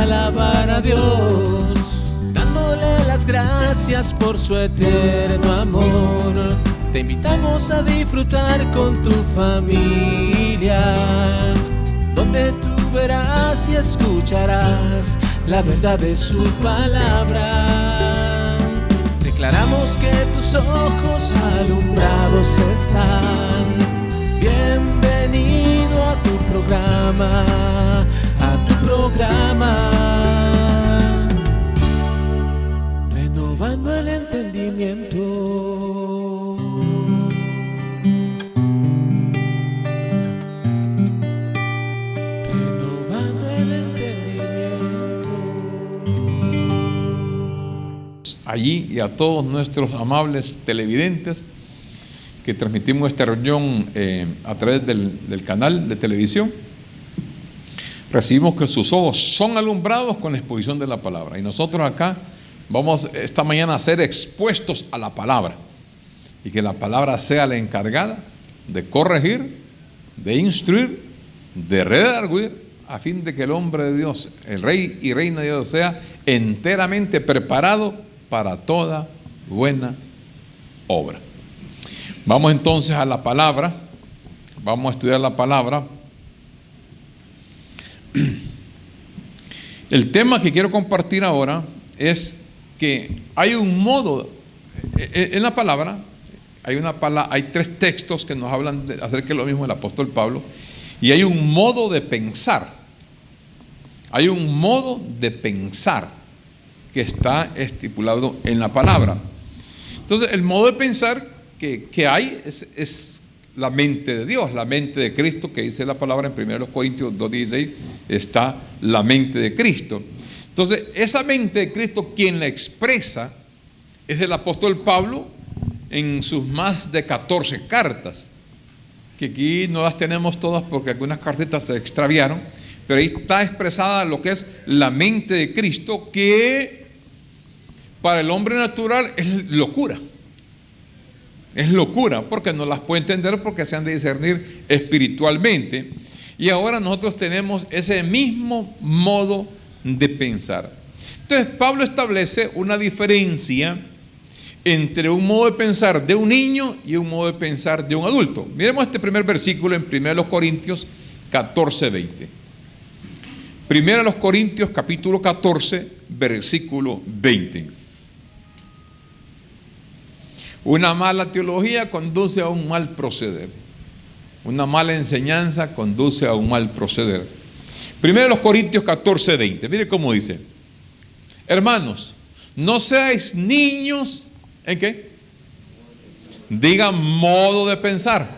alabar a Dios, dándole las gracias por su eterno amor. Te invitamos a disfrutar con tu familia, donde tú verás y escucharás la verdad de su palabra. Declaramos que tus ojos alumbrados están. Bienvenido a tu programa, renovando el entendimiento. Renovando el entendimiento. Allí y a todos nuestros amables televidentes que transmitimos esta reunión a través del canal de televisión, recibimos que sus ojos son alumbrados con la exposición de la palabra. Y nosotros acá vamos esta mañana a ser expuestos a la palabra, y que la palabra sea la encargada de corregir, de instruir, de redarguir, a fin de que el hombre de Dios, el rey y reina de Dios, sea enteramente preparado para toda buena obra. Vamos entonces a la palabra, vamos a estudiar la palabra. El tema que quiero compartir ahora es que hay un modo, en la palabra, hay tres textos que nos hablan acerca de lo mismo del apóstol Pablo, y hay un modo de pensar, hay un modo de pensar que está estipulado en la palabra. Entonces, el modo de pensar que hay es la mente de Dios, la mente de Cristo, que dice la palabra en 1 Corintios 2:16, está la mente de Cristo. Entonces, esa mente de Cristo, quien la expresa es el apóstol Pablo en sus más de 14 cartas, que aquí no las tenemos todas porque algunas cartitas se extraviaron, pero ahí está expresada lo que es la mente de Cristo, que para el hombre natural es locura. Es locura, porque no las puede entender, porque se han de discernir espiritualmente. Y ahora nosotros tenemos ese mismo modo de pensar. Entonces Pablo establece una diferencia entre un modo de pensar de un niño y un modo de pensar de un adulto. Miremos este primer versículo en 1 Corintios 14:20. 1 Corintios capítulo 14, versículo 20. Una mala teología conduce a un mal proceder. Una mala enseñanza conduce a un mal proceder. 1 Corintios 14:20. Mire cómo dice: hermanos, no seáis niños, ¿en qué? Diga modo de pensar.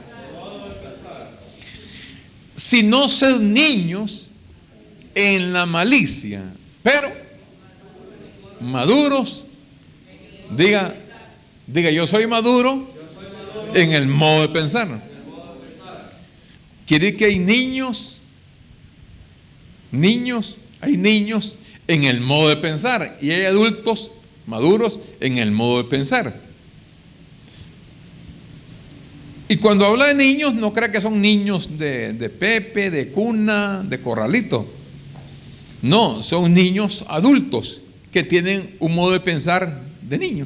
Sino sed niños en la malicia, pero maduros. Diga, yo soy maduro en el modo de pensar. Quiere decir que hay niños en el modo de pensar, y hay adultos maduros en el modo de pensar. Y cuando habla de niños, no crea que son niños de Pepe, de cuna, de corralito. No, son niños adultos que tienen un modo de pensar de niño.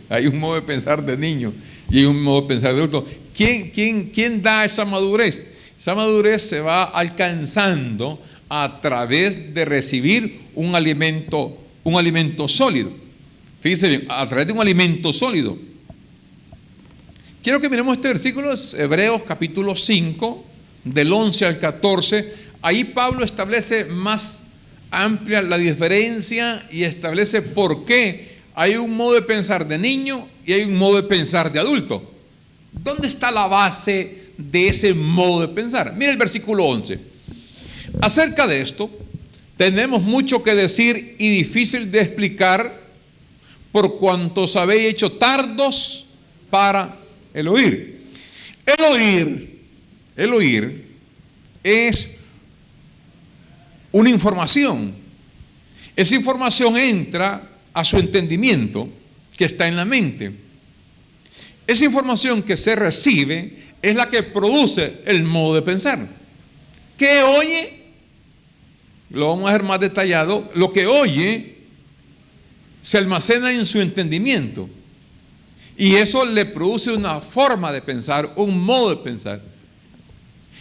Hay un modo de pensar de niño y hay un modo de pensar de adulto. ¿Quién da esa madurez? Esa madurez se va alcanzando a través de recibir un alimento sólido. Fíjense bien, a través de un alimento sólido. Quiero que miremos este versículo, es Hebreos capítulo 5, del 11 al 14. Ahí Pablo establece más amplia la diferencia y establece por qué hay un modo de pensar de niño y hay un modo de pensar de adulto. ¿Dónde está la base de ese modo de pensar? Mira el versículo 11. Acerca de esto, tenemos mucho que decir y difícil de explicar, por cuanto os habéis hecho tardos para el oír. El oír es una información. Esa información entra a su entendimiento, que está en la mente. Esa información que se recibe es la que produce el modo de pensar. ¿Qué oye? lo vamos a ver más detallado, lo que oye se almacena en su entendimiento. Y eso le produce una forma de pensar, un modo de pensar.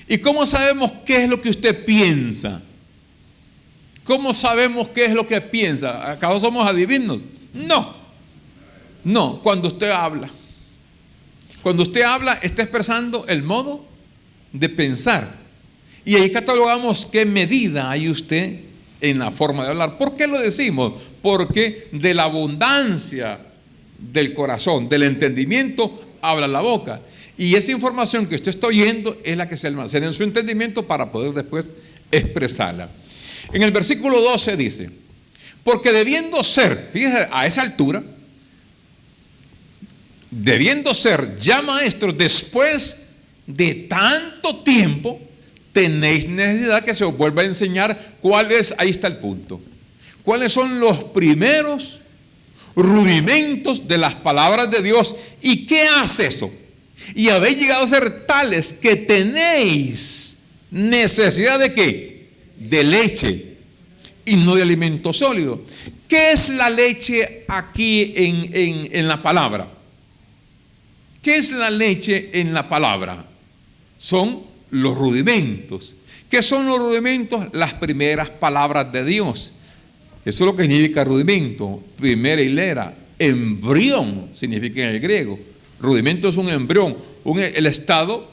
¿Y cómo sabemos qué es lo que usted piensa? ¿Cómo sabemos qué es lo que piensa? ¿Acaso somos adivinos? No, cuando usted habla. Cuando usted habla, está expresando el modo de pensar. Y ahí catalogamos qué medida hay usted en la forma de hablar. ¿Por qué lo decimos? Porque de la abundancia del corazón, del entendimiento, habla la boca. Y esa información que usted está oyendo es la que se almacena en su entendimiento para poder después expresarla. En el versículo 12 dice, porque debiendo ser, fíjese, a esa altura, debiendo ser ya maestros después de tanto tiempo, tenéis necesidad que se os vuelva a enseñar cuáles, ahí está el punto, cuáles son los primeros rudimentos de las palabras de Dios. ¿Y qué hace eso? Y habéis llegado a ser tales que tenéis necesidad de ¿qué? De leche y no de alimento sólido. ¿Qué es la leche aquí en la palabra? ¿Qué es la leche en la palabra? Son los rudimentos. ¿Qué son los rudimentos? Las primeras palabras de Dios. Eso es lo que significa rudimento, primera hilera. Embrión significa en el griego. Rudimento es un embrión, el estado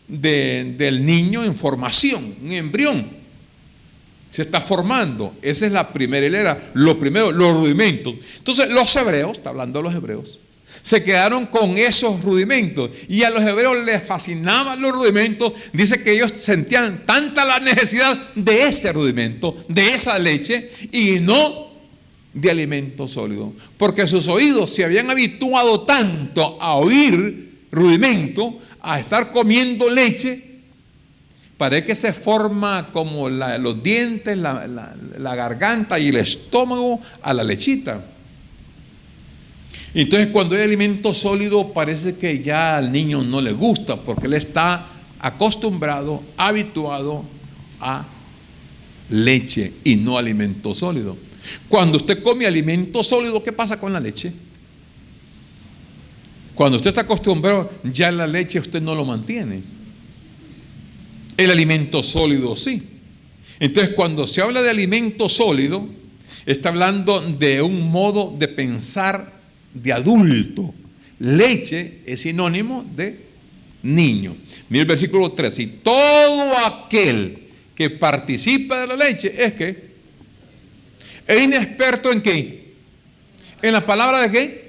del niño en formación, un embrión. Se está formando. Esa es la primera hilera. Lo primero, los rudimentos. Entonces los hebreos, está hablando de los hebreos, se quedaron con esos rudimentos y a los hebreos les fascinaban los rudimentos. Dice que ellos sentían tanta la necesidad de ese rudimento, de esa leche y no de alimento sólido, porque sus oídos se habían habituado tanto a oír rudimento, a estar comiendo leche. Parece que se forma como los dientes, la garganta y el estómago a la lechita. Entonces cuando hay alimento sólido parece que ya al niño no le gusta, porque él está acostumbrado, habituado a leche y no alimento sólido. Cuando usted come alimento sólido, ¿qué pasa con la leche? Cuando usted está acostumbrado, ya la leche usted no lo mantiene. El alimento sólido sí. Entonces cuando se habla de alimento sólido, está hablando de un modo de pensar de adulto. Leche es sinónimo de niño. Mira el versículo 3. Y todo aquel que participa de la leche es que es inexperto en qué. En la palabra de qué.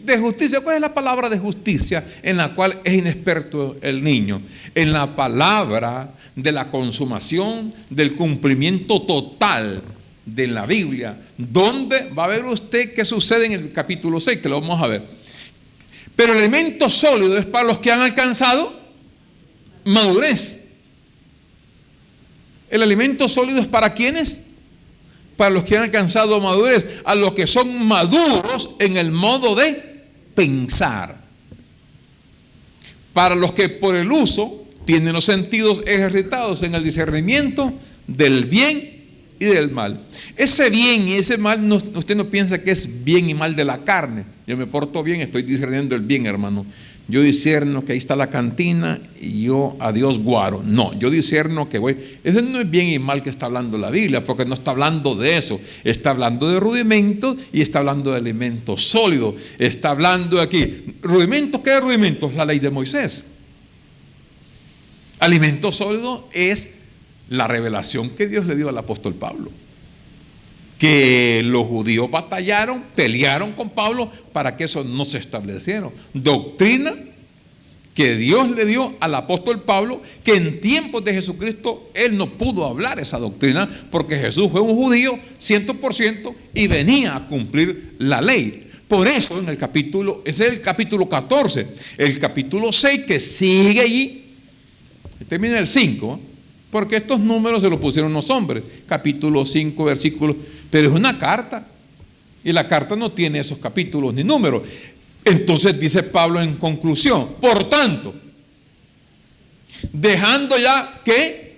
De justicia. ¿Cuál es la palabra de justicia en la cual es inexperto el niño? En la palabra de la consumación, del cumplimiento total de la Biblia, donde va a ver usted qué sucede en el capítulo 6, que lo vamos a ver. Pero el alimento sólido es para los que han alcanzado madurez. El alimento sólido es para ¿quiénes? Para los que han alcanzado madurez, a los que son maduros en el modo de pensar. Para los que por el uso tienen los sentidos ejercitados en el discernimiento del bien y del mal. Ese bien y ese mal, usted no piensa que es bien y mal de la carne. Yo me porto bien, estoy discerniendo el bien, hermano. Yo discerno que ahí está la cantina y yo a Dios guaro. No, yo discerno que voy. Ese no es bien y mal que está hablando la Biblia, porque no está hablando de eso. Está hablando de rudimentos y está hablando de alimentos sólidos. Está hablando aquí. ¿Rudimentos? ¿Qué rudimentos? La ley de Moisés. Alimento sólido es la revelación que Dios le dio al apóstol Pablo. Que los judíos batallaron, pelearon con Pablo para que eso no se estableciera. Doctrina que Dios le dio al apóstol Pablo, que en tiempos de Jesucristo él no pudo hablar esa doctrina, porque Jesús fue un judío 100% y venía a cumplir la ley. Por eso en el capítulo, ese es el capítulo 14, el capítulo 6 que sigue allí, termina el 5, porque estos números se los pusieron los hombres, capítulo 5, versículos, pero es una carta, y la carta no tiene esos capítulos ni números. Entonces dice Pablo en conclusión, por tanto, dejando ya que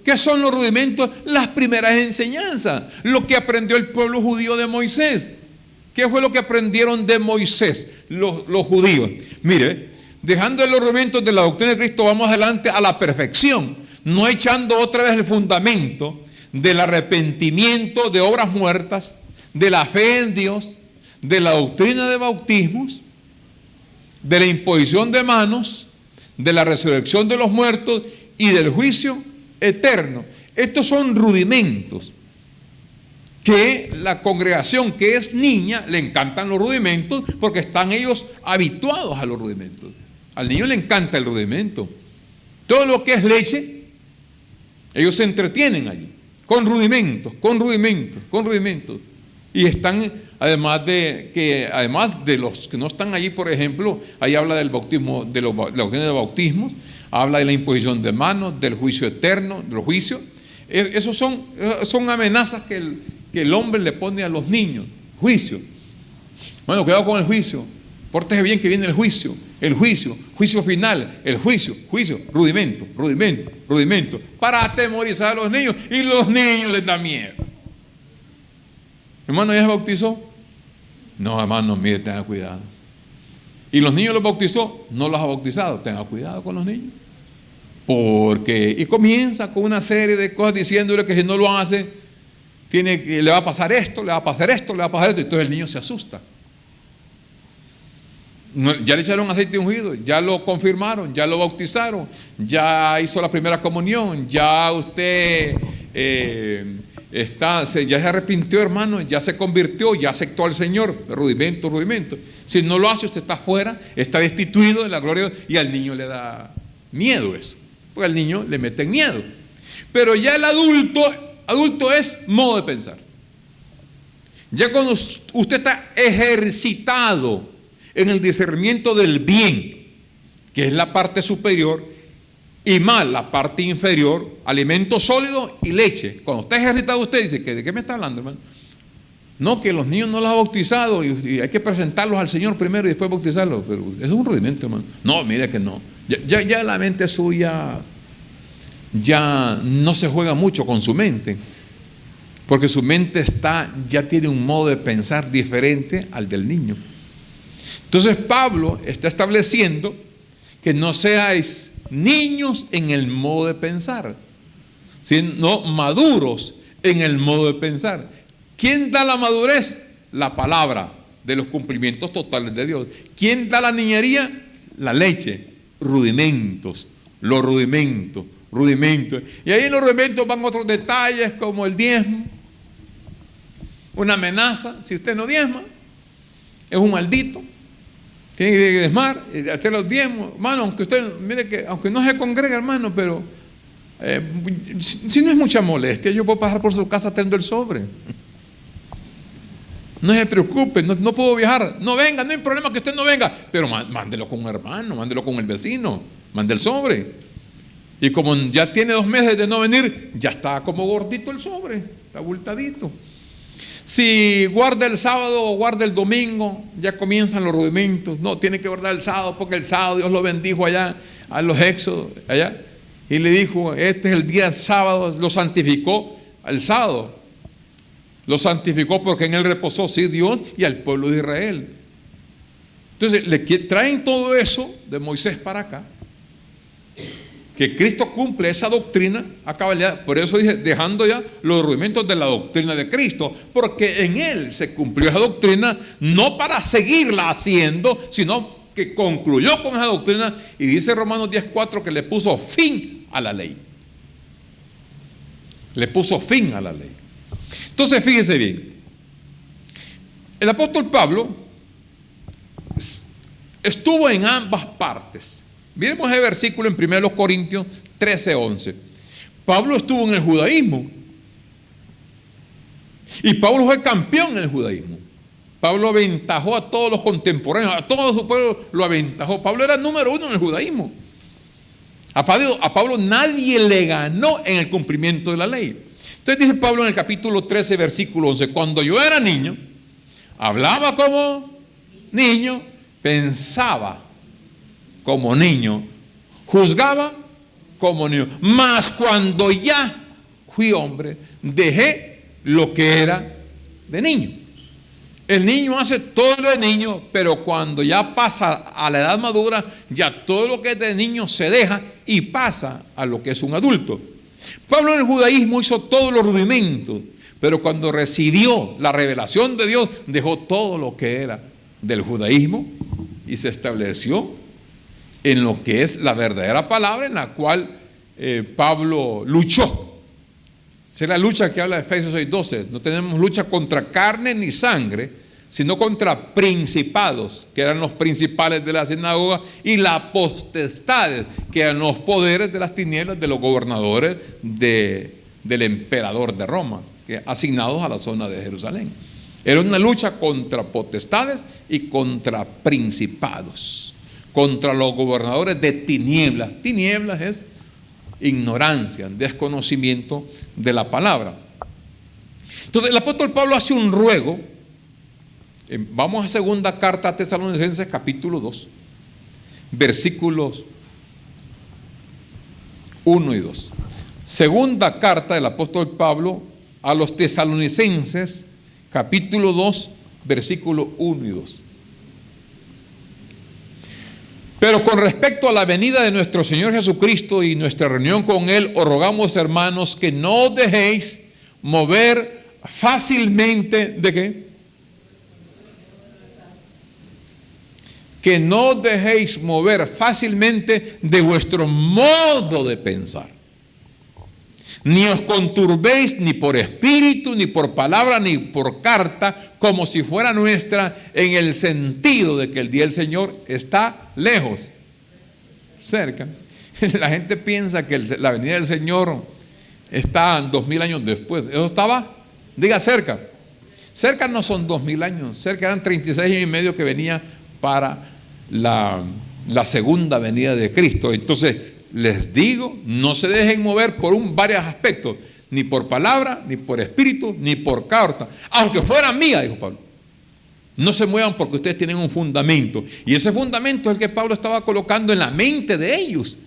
¿Qué son los rudimentos? Las primeras enseñanzas, lo que aprendió el pueblo judío de Moisés. ¿Qué fue lo que aprendieron de Moisés los judíos? Mire, dejando los rudimentos de la doctrina de Cristo, vamos adelante a la perfección, no echando otra vez el fundamento del arrepentimiento de obras muertas, de la fe en Dios, de la doctrina de bautismos, de la imposición de manos, de la resurrección de los muertos y del juicio eterno. Estos son rudimentos que la congregación que es niña le encantan los rudimentos porque están ellos habituados a los rudimentos. Al niño le encanta el rudimento. Todo lo que es leche, ellos se entretienen allí con rudimentos, con rudimentos, con rudimentos. Y están, además de los que no están allí, por ejemplo, ahí habla del bautismo, de la doctrina de bautismos, habla de la imposición de manos, del juicio eterno, de los juicios. Esos son amenazas que el hombre le pone a los niños. Juicio. Bueno, cuidado con el juicio. Pórtese bien que viene el juicio final, el juicio, rudimento, para atemorizar a los niños, y los niños les da miedo. Hermano, ¿ya se bautizó? No, hermano, mire, tenga cuidado. ¿Y los niños los bautizó? No los ha bautizado, tenga cuidado con los niños. Y comienza con una serie de cosas diciéndole que si no lo hace, le va a pasar esto, le va a pasar esto, le va a pasar esto, y entonces el niño se asusta. Ya le echaron aceite ungido, ya lo confirmaron, ya lo bautizaron, ya hizo la primera comunión, ya usted ya se arrepintió, hermano, ya se convirtió, ya aceptó al Señor. Rudimento. Si no lo hace, usted está fuera, está destituido de la gloria de Dios, y al niño le da miedo eso, porque al niño le meten miedo. Pero ya el adulto es modo de pensar. Ya cuando usted está ejercitado en el discernimiento del bien, que es la parte superior, y mal, la parte inferior, alimento sólido y leche. Cuando está ejercitado, usted dice, ¿de qué me está hablando, hermano? No, que los niños no los ha bautizado y hay que presentarlos al Señor primero y después bautizarlos. Pero es un rudimento, hermano. No, mire que no. Ya la mente suya ya no se juega mucho con su mente, porque su mente ya tiene un modo de pensar diferente al del niño. Entonces Pablo está estableciendo que no seáis niños en el modo de pensar, sino maduros en el modo de pensar. ¿Quién da la madurez? La palabra de los cumplimientos totales de Dios. ¿Quién da la niñería? La leche. Rudimentos, los rudimentos. Y ahí en los rudimentos van otros detalles como el diezmo, una amenaza. Si usted no diezma, es un maldito. Tiene que diezmar, hacer los diezmos, hermano, aunque usted, mire que, aunque no se congrega, hermano, pero si no es mucha molestia, yo puedo pasar por su casa teniendo el sobre. No se preocupe, no puedo viajar, no venga, no hay problema que usted no venga, pero mándelo con un hermano, mándelo con el vecino, mande el sobre. Y como ya tiene 2 meses de no venir, ya está como gordito el sobre, está abultadito. Si guarda el sábado o guarda el domingo, ya comienzan los rudimentos. No, tiene que guardar el sábado porque el sábado Dios lo bendijo allá, a los éxodos, allá. Y le dijo, este es el día sábado, lo santificó al sábado. Lo santificó porque en él reposó, sí, Dios y al pueblo de Israel. Entonces, traen todo eso de Moisés para acá. Que Cristo cumple esa doctrina a cabalidad. Por eso dije, dejando ya los rudimentos de la doctrina de Cristo, porque en Él se cumplió esa doctrina, no para seguirla haciendo, sino que concluyó con esa doctrina, y dice Romanos 10:4 que le puso fin a la ley. Le puso fin a la ley. Entonces, fíjese bien, el apóstol Pablo estuvo en ambas partes. Miremos el versículo en 1 Corintios 13:11. Pablo estuvo en el judaísmo. Y Pablo fue campeón en el judaísmo. Pablo aventajó a todos los contemporáneos, a todo su pueblo lo aventajó. Pablo era el número 1 en el judaísmo. A Pablo nadie le ganó en el cumplimiento de la ley. Entonces dice Pablo en el capítulo 13, versículo 11, cuando yo era niño, hablaba como niño, pensaba como niño, juzgaba como niño. Mas cuando ya fui hombre, dejé lo que era de niño. El niño hace todo lo de niño, pero cuando ya pasa a la edad madura, ya todo lo que es de niño se deja y pasa a lo que es un adulto. Pablo en el judaísmo hizo todos los rudimentos, pero cuando recibió la revelación de Dios, dejó todo lo que era del judaísmo y se estableció en lo que es la verdadera palabra en la cual Pablo luchó. Esa es la lucha que habla de Efesios 6:12. No tenemos lucha contra carne ni sangre, sino contra principados, que eran los principales de la sinagoga, y las potestades, que eran los poderes de las tinieblas, de los gobernadores del emperador de Roma, que asignados a la zona de Jerusalén. Era una lucha contra potestades y contra principados, contra los gobernadores de tinieblas. Tinieblas es ignorancia, desconocimiento de la palabra. Entonces el apóstol Pablo hace un ruego. Vamos a segunda carta a Tesalonicenses capítulo 2, versículos 1 y 2. Segunda carta del apóstol Pablo a los Tesalonicenses capítulo 2, versículos 1 y 2. Pero con respecto a la venida de nuestro Señor Jesucristo y nuestra reunión con Él, os rogamos, hermanos, que no os dejéis mover fácilmente, ¿de qué? Que no os dejéis mover fácilmente de vuestro modo de pensar. Ni os conturbéis ni por espíritu, ni por palabra, ni por carta, como si fuera nuestra, en el sentido de que el día del Señor está lejos, cerca. La gente piensa que la venida del Señor está 2000 años después. Eso estaba, diga, cerca. Cerca no son 2000 años, cerca eran 36 años y medio que venía para la segunda venida de Cristo. Entonces, les digo, no se dejen mover por varios aspectos, ni por palabra, ni por espíritu, ni por carta, aunque fuera mía, dijo Pablo. No se muevan porque ustedes tienen un fundamento, y ese fundamento es el que Pablo estaba colocando en la mente de ellos,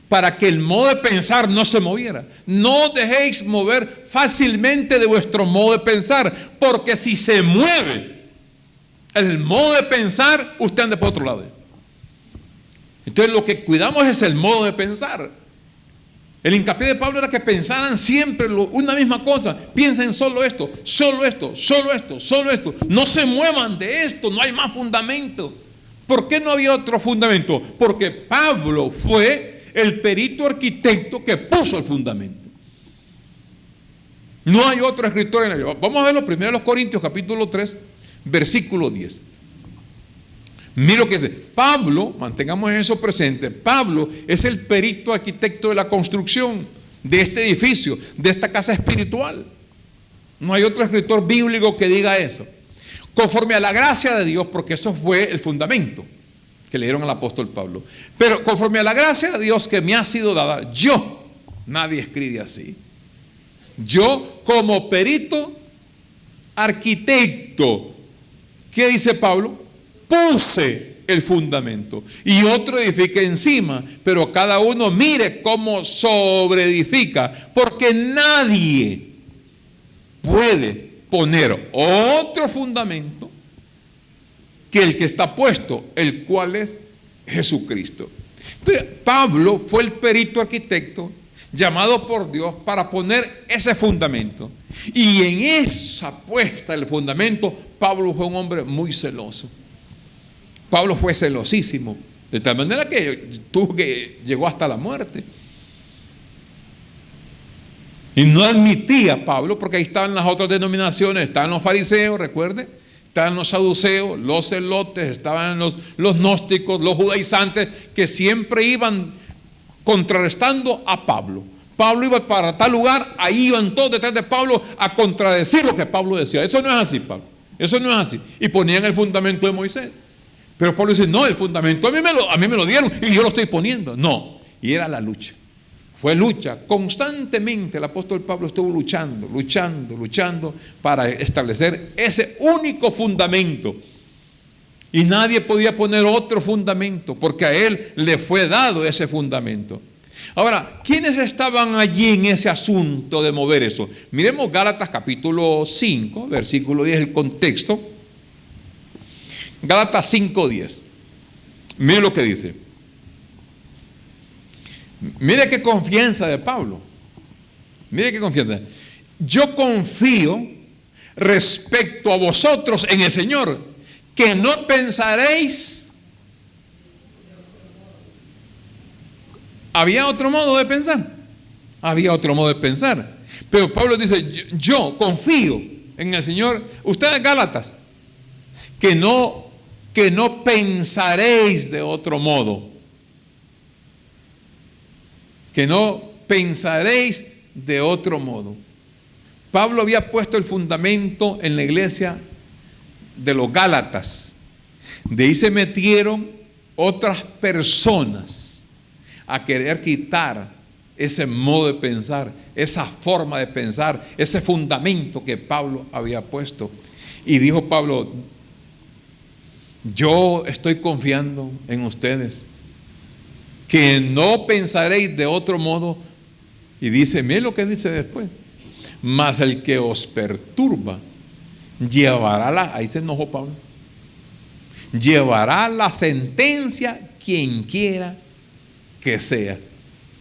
para que el modo de pensar no se moviera. No dejéis mover fácilmente de vuestro modo de pensar, porque si se mueve el modo de pensar, usted anda por otro lado. Entonces lo que cuidamos es el modo de pensar. El hincapié de Pablo era que pensaran siempre una misma cosa. Piensen solo esto, solo esto, solo esto, solo esto. No se muevan de esto, no hay más fundamento. ¿Por qué no había otro fundamento? Porque Pablo fue el perito arquitecto que puso el fundamento. No hay otro escritor en la Biblia. Vamos a ver lo primero de los Corintios, capítulo 3, versículo 10. Mira lo que dice. Pablo, mantengamos eso presente, Pablo es el perito arquitecto de la construcción de este edificio, de esta casa espiritual. No hay otro escritor bíblico que diga eso. Conforme a la gracia de Dios, porque eso fue el fundamento que le dieron al apóstol Pablo. Pero conforme a la gracia de Dios que me ha sido dada, nadie escribe así. Yo como perito arquitecto, ¿qué dice Pablo? Puse el fundamento y otro edifica encima, pero cada uno mire cómo sobreedifica, porque nadie puede poner otro fundamento que el que está puesto, el cual es Jesucristo. Entonces, Pablo fue el perito arquitecto llamado por Dios para poner ese fundamento, y en esa puesta del fundamento Pablo fue un hombre muy celoso. Pablo fue celosísimo, de tal manera que llegó hasta la muerte. Y no admitía Pablo, porque ahí estaban las otras denominaciones, estaban los fariseos, recuerde, estaban los saduceos, los celotes, estaban los gnósticos, los judaizantes, que siempre iban contrarrestando a Pablo. Pablo iba para tal lugar, ahí iban todos detrás de Pablo a contradecir lo que Pablo decía. Eso no es así, Pablo, eso no es así. Y ponían el fundamento de Moisés. Pero Pablo dice, no, el fundamento a mí me lo dieron y yo lo estoy poniendo. No, y era la lucha. Fue lucha. Constantemente el apóstol Pablo estuvo luchando para establecer ese único fundamento. Y nadie podía poner otro fundamento, porque a él le fue dado ese fundamento. Ahora, ¿quiénes estaban allí en ese asunto de mover eso? Miremos Gálatas capítulo 5, versículo 10, el contexto. Gálatas 5:10. Mire lo que dice. Mire qué confianza de Pablo. Mire qué confianza. Yo confío respecto a vosotros en el Señor, que no pensaréis. ¿Había otro modo de pensar? Había otro modo de pensar. Pero Pablo dice, yo confío en el Señor. Ustedes Gálatas, que no pensaréis de otro modo. Que no pensaréis de otro modo. Pablo había puesto el fundamento en la iglesia de los Gálatas. De ahí se metieron otras personas a querer quitar ese modo de pensar, esa forma de pensar, ese fundamento que Pablo había puesto. Y dijo Pablo, yo estoy confiando en ustedes, que no pensaréis de otro modo. Y dice, mire lo que dice después, mas el que os perturba llevará ahí se enojó Pablo, llevará la sentencia quien quiera que sea,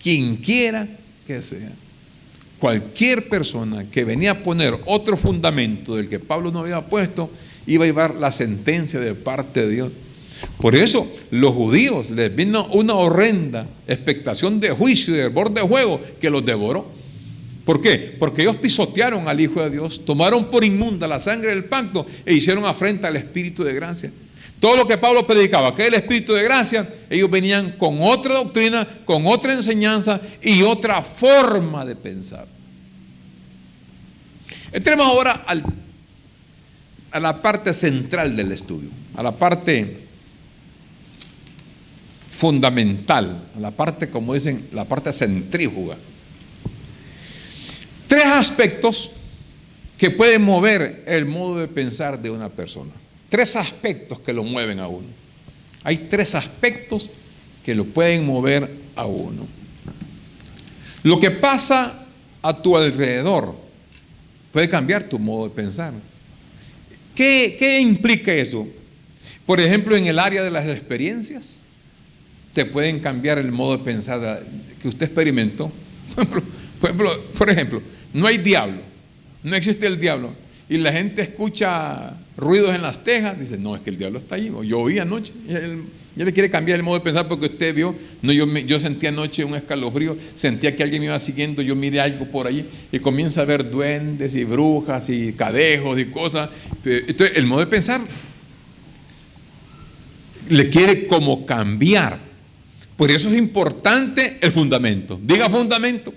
quien quiera que sea. Cualquier persona que venía a poner otro fundamento del que Pablo no había puesto, iba a llevar la sentencia de parte de Dios. Por eso los judíos les vino una horrenda expectación de juicio y de hervor de fuego que los devoró. ¿Por qué? Porque ellos pisotearon al Hijo de Dios, tomaron por inmunda la sangre del pacto e hicieron afrenta al Espíritu de gracia. Todo lo que Pablo predicaba, que es el Espíritu de gracia, ellos venían con otra doctrina, con otra enseñanza y otra forma de pensar. Entremos ahora a la parte central del estudio, a la parte fundamental, a la parte, como dicen, la parte centrífuga. Tres aspectos que pueden mover el modo de pensar de una persona. Tres aspectos que lo mueven a uno. Hay tres aspectos que lo pueden mover a uno. Lo que pasa a tu alrededor puede cambiar tu modo de pensar. ¿Qué implica eso? Por ejemplo, en el área de las experiencias, te pueden cambiar el modo de pensar que usted experimentó. Por ejemplo, no hay diablo, no existe el diablo. Y la gente escucha ruidos en las tejas, dice, no, es que el diablo está ahí. Yo oí anoche, ya le quiere cambiar el modo de pensar porque usted vio. No, yo sentí anoche un escalofrío, sentía que alguien me iba siguiendo, yo miré algo por allí y comienza a ver duendes y brujas y cadejos y cosas. Entonces, el modo de pensar le quiere como cambiar. Por eso es importante el fundamento. Diga fundamento.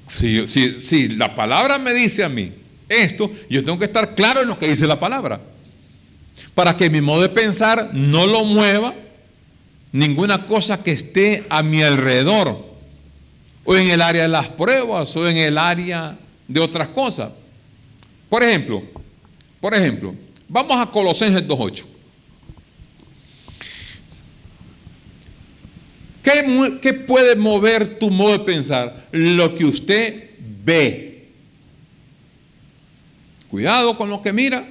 Si la palabra me dice a mí esto, yo tengo que estar claro en lo que dice la palabra, para que mi modo de pensar no lo mueva ninguna cosa que esté a mi alrededor, o en el área de las pruebas, o en el área de otras cosas. Por ejemplo, vamos a Colosenses 2:8. ¿Qué puede mover tu modo de pensar? Lo que usted ve. Cuidado con lo que mira.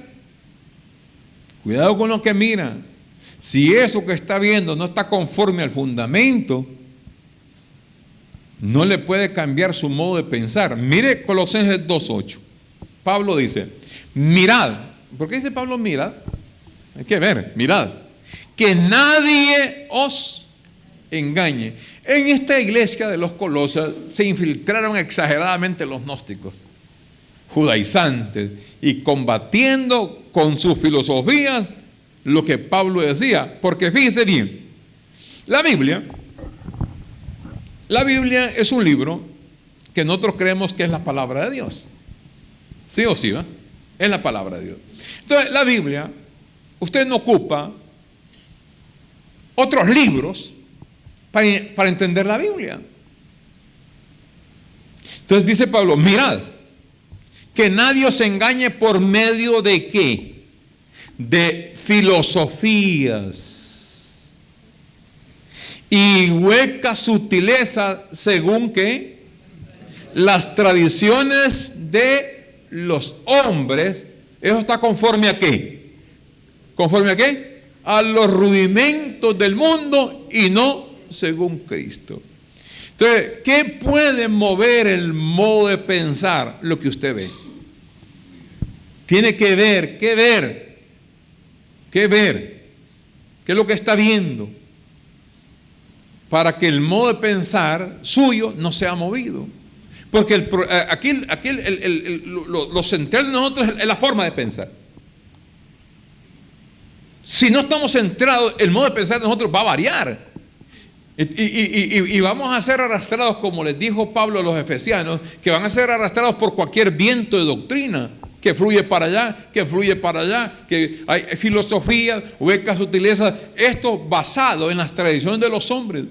Cuidado con lo que mira. Si eso que está viendo no está conforme al fundamento, no le puede cambiar su modo de pensar. Mire Colosenses 2:8. Pablo dice, mirad. ¿Por qué dice Pablo mirad? Hay que ver, mirad. Que nadie os engañe. En esta iglesia de los Colosas se infiltraron exageradamente los gnósticos, judaizantes, y combatiendo con sus filosofías lo que Pablo decía. Porque fíjese bien, la Biblia es un libro que nosotros creemos que es la palabra de Dios. ¿Sí o sí? Es la palabra de Dios. Entonces, la Biblia, usted no ocupa otros libros para entender la Biblia. Entonces dice Pablo, mirad, que nadie os engañe por medio de ¿qué? De filosofías y huecas sutilezas según que las tradiciones de los hombres. ¿Eso está conforme a qué? ¿Conforme a qué? A los rudimentos del mundo y no según Cristo. Entonces, ¿qué puede mover el modo de pensar? Lo que usted ve. Tiene que ver, ¿qué ver? ¿Qué ver? ¿Qué es lo que está viendo? Para que el modo de pensar suyo no sea movido. Porque lo central de nosotros es la forma de pensar. Si no estamos centrados, el modo de pensar de nosotros va a variar. Y vamos a ser arrastrados, como les dijo Pablo a los efesianos, que van a ser arrastrados por cualquier viento de doctrina que fluye para allá, que fluye para allá, que hay filosofía, huecas sutilezas, esto basado en las tradiciones de los hombres.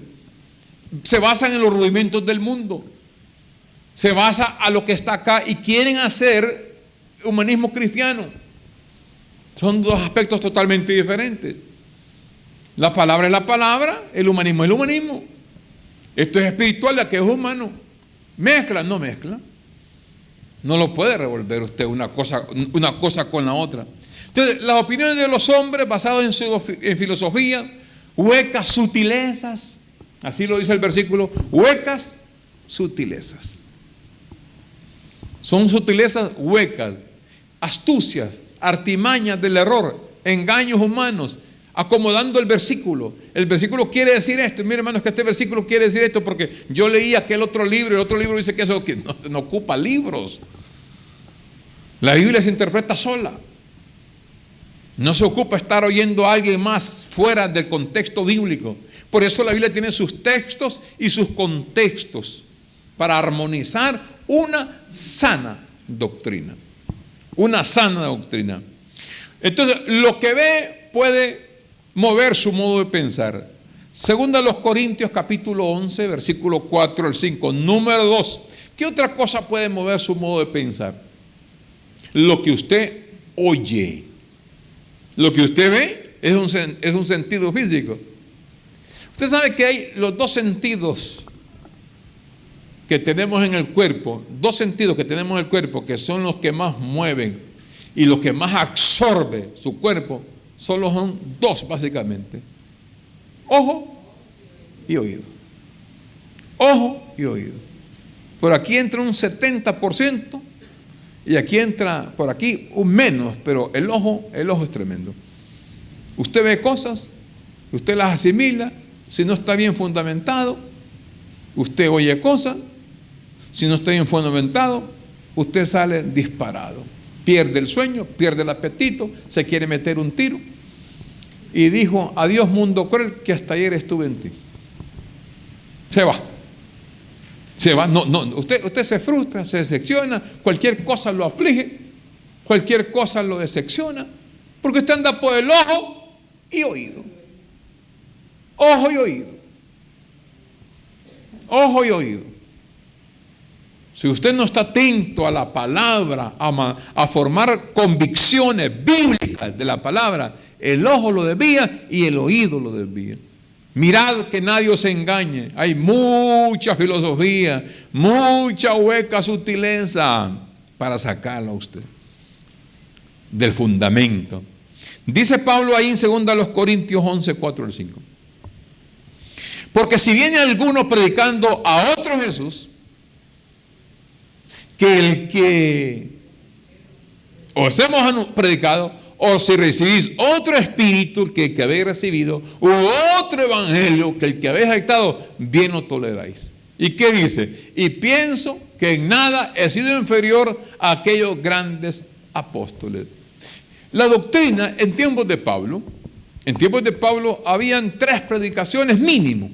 Se basan en los rudimentos del mundo, se basa a lo que está acá y quieren hacer humanismo cristiano. Son dos aspectos totalmente diferentes. La palabra es la palabra, el humanismo es el humanismo. Esto es espiritual, de aquello es humano. Mezcla, no mezcla. No lo puede revolver usted una cosa con la otra. Entonces, las opiniones de los hombres basadas en filosofía, huecas sutilezas, así lo dice el versículo, huecas sutilezas. Son sutilezas huecas, astucias, artimañas del error, engaños humanos, acomodando el versículo. El versículo quiere decir esto. Mire, hermanos, que este versículo quiere decir esto porque yo leí aquel otro libro y el otro libro dice que eso que no ocupa libros. La Biblia se interpreta sola. No se ocupa estar oyendo a alguien más fuera del contexto bíblico. Por eso la Biblia tiene sus textos y sus contextos para armonizar una sana doctrina. Una sana doctrina. Entonces, lo que ve puede mover su modo de pensar. Segunda a los Corintios capítulo 11, versículo 4 al 5. Número 2. ¿Qué otra cosa puede mover su modo de pensar? Lo que usted oye. Lo que usted ve es un sentido físico. Usted sabe que hay los dos sentidos que tenemos en el cuerpo. Dos sentidos que tenemos en el cuerpo que son los que más mueven y los que más absorbe su cuerpo. Solo son dos básicamente: ojo y oído. Ojo y oído. Por aquí entra un 70% y aquí entra por aquí un menos, pero el ojo es tremendo. Usted ve cosas, usted las asimila, si no está bien fundamentado. Usted oye cosas, si no está bien fundamentado, usted sale disparado. Pierde el sueño, pierde el apetito, se quiere meter un tiro. Y dijo: adiós mundo cruel, que hasta ayer estuve en ti. Se va. Se va. Usted se frustra, se decepciona, cualquier cosa lo aflige, cualquier cosa lo decepciona, porque usted anda por el ojo y oído. Ojo y oído. Ojo y oído. Si usted no está atento a la palabra, a formar convicciones bíblicas de la palabra, el ojo lo desvía y el oído lo desvía. Mirad que nadie os engañe. Hay mucha filosofía, mucha hueca sutileza para sacarlo a usted del fundamento. Dice Pablo ahí en 2 Corintios 11, 4 al 5. Porque si viene alguno predicando a otro Jesús, que el que os hemos predicado, o si recibís otro espíritu que el que habéis recibido, u otro evangelio que el que habéis aceptado, bien lo toleráis. ¿Y qué dice? Y pienso que en nada he sido inferior a aquellos grandes apóstoles. La doctrina en tiempos de Pablo habían 3 predicaciones mínimo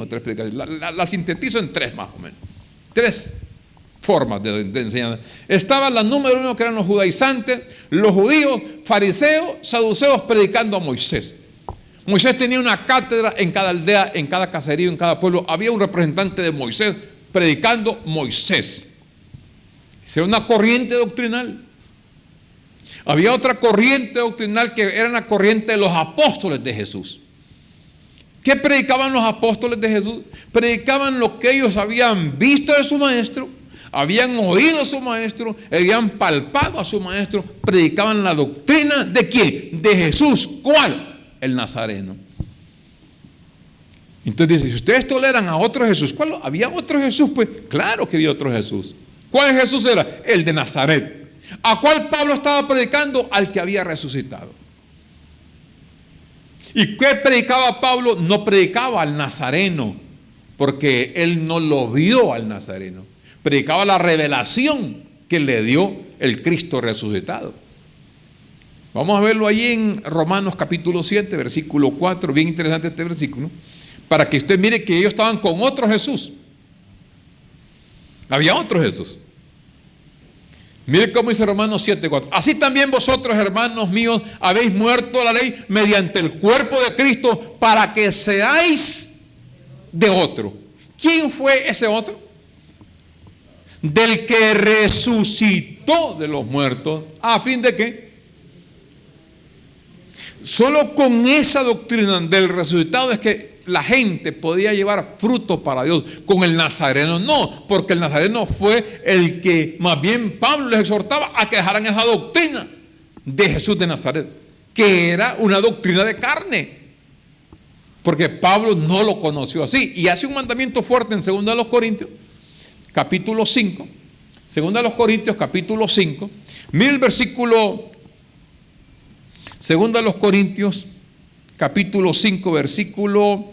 3 predicaciones. La sintetizo en 3 más o menos. 3 formas de enseñanza. Estaba la número 1, que eran los judaizantes, los judíos, fariseos, saduceos, predicando a Moisés. Moisés tenía una cátedra en cada aldea, en cada caserío, en cada pueblo. Había un representante de Moisés predicando Moisés. Era una corriente doctrinal. Había otra corriente doctrinal que era la corriente de los apóstoles de Jesús, ¿Qué predicaban los apóstoles de Jesús? Predicaban lo que ellos habían visto de su maestro, habían oído a su maestro, habían palpado a su maestro. Predicaban la doctrina ¿de quién? De Jesús. ¿Cuál? El Nazareno. Entonces dice, si ustedes toleran a otro Jesús, ¿cuál? ¿Había otro Jesús? Pues claro que había otro Jesús. ¿Cuál Jesús era? El de Nazaret. ¿A cuál Pablo estaba predicando? Al que había resucitado. ¿Y qué predicaba Pablo? No predicaba al Nazareno, porque él no lo vio al Nazareno. Predicaba la revelación que le dio el Cristo resucitado. Vamos a verlo ahí en Romanos capítulo 7, versículo 4. Bien interesante este versículo, para que usted mire que ellos estaban con otro Jesús. Había otro Jesús. Mire cómo dice Romanos 7:4. Así también vosotros, hermanos míos, habéis muerto a la ley mediante el cuerpo de Cristo, para que seáis de otro. ¿Quién fue ese otro? Del que resucitó de los muertos. ¿A fin de qué? Solo con esa doctrina del resucitado es que la gente podía llevar fruto para Dios. Con el Nazareno no, porque el Nazareno fue el que más bien Pablo les exhortaba a que dejaran esa doctrina de Jesús de Nazaret, que era una doctrina de carne, porque Pablo no lo conoció así. Y hace un mandamiento fuerte en 2 Corintios capítulo 5. 2 Corintios capítulo 5. Mire el versículo 2 Corintios capítulo 5, versículo,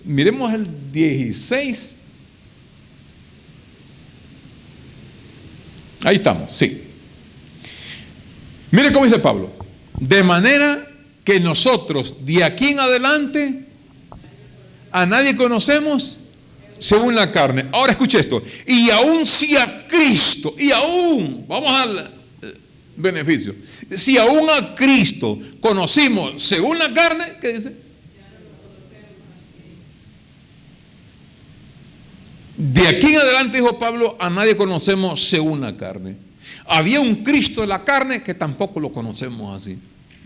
miremos el 16. Ahí estamos, sí. Mire cómo dice Pablo. De manera que nosotros de aquí en adelante a nadie conocemos según la carne. Ahora escuche esto. Y aún si a Cristo, y aún, vamos al beneficio, si aún a Cristo conocimos según la carne, ¿qué dice? De aquí en adelante, dijo Pablo, a nadie conocemos según la carne. Había un Cristo de la carne que tampoco lo conocemos así.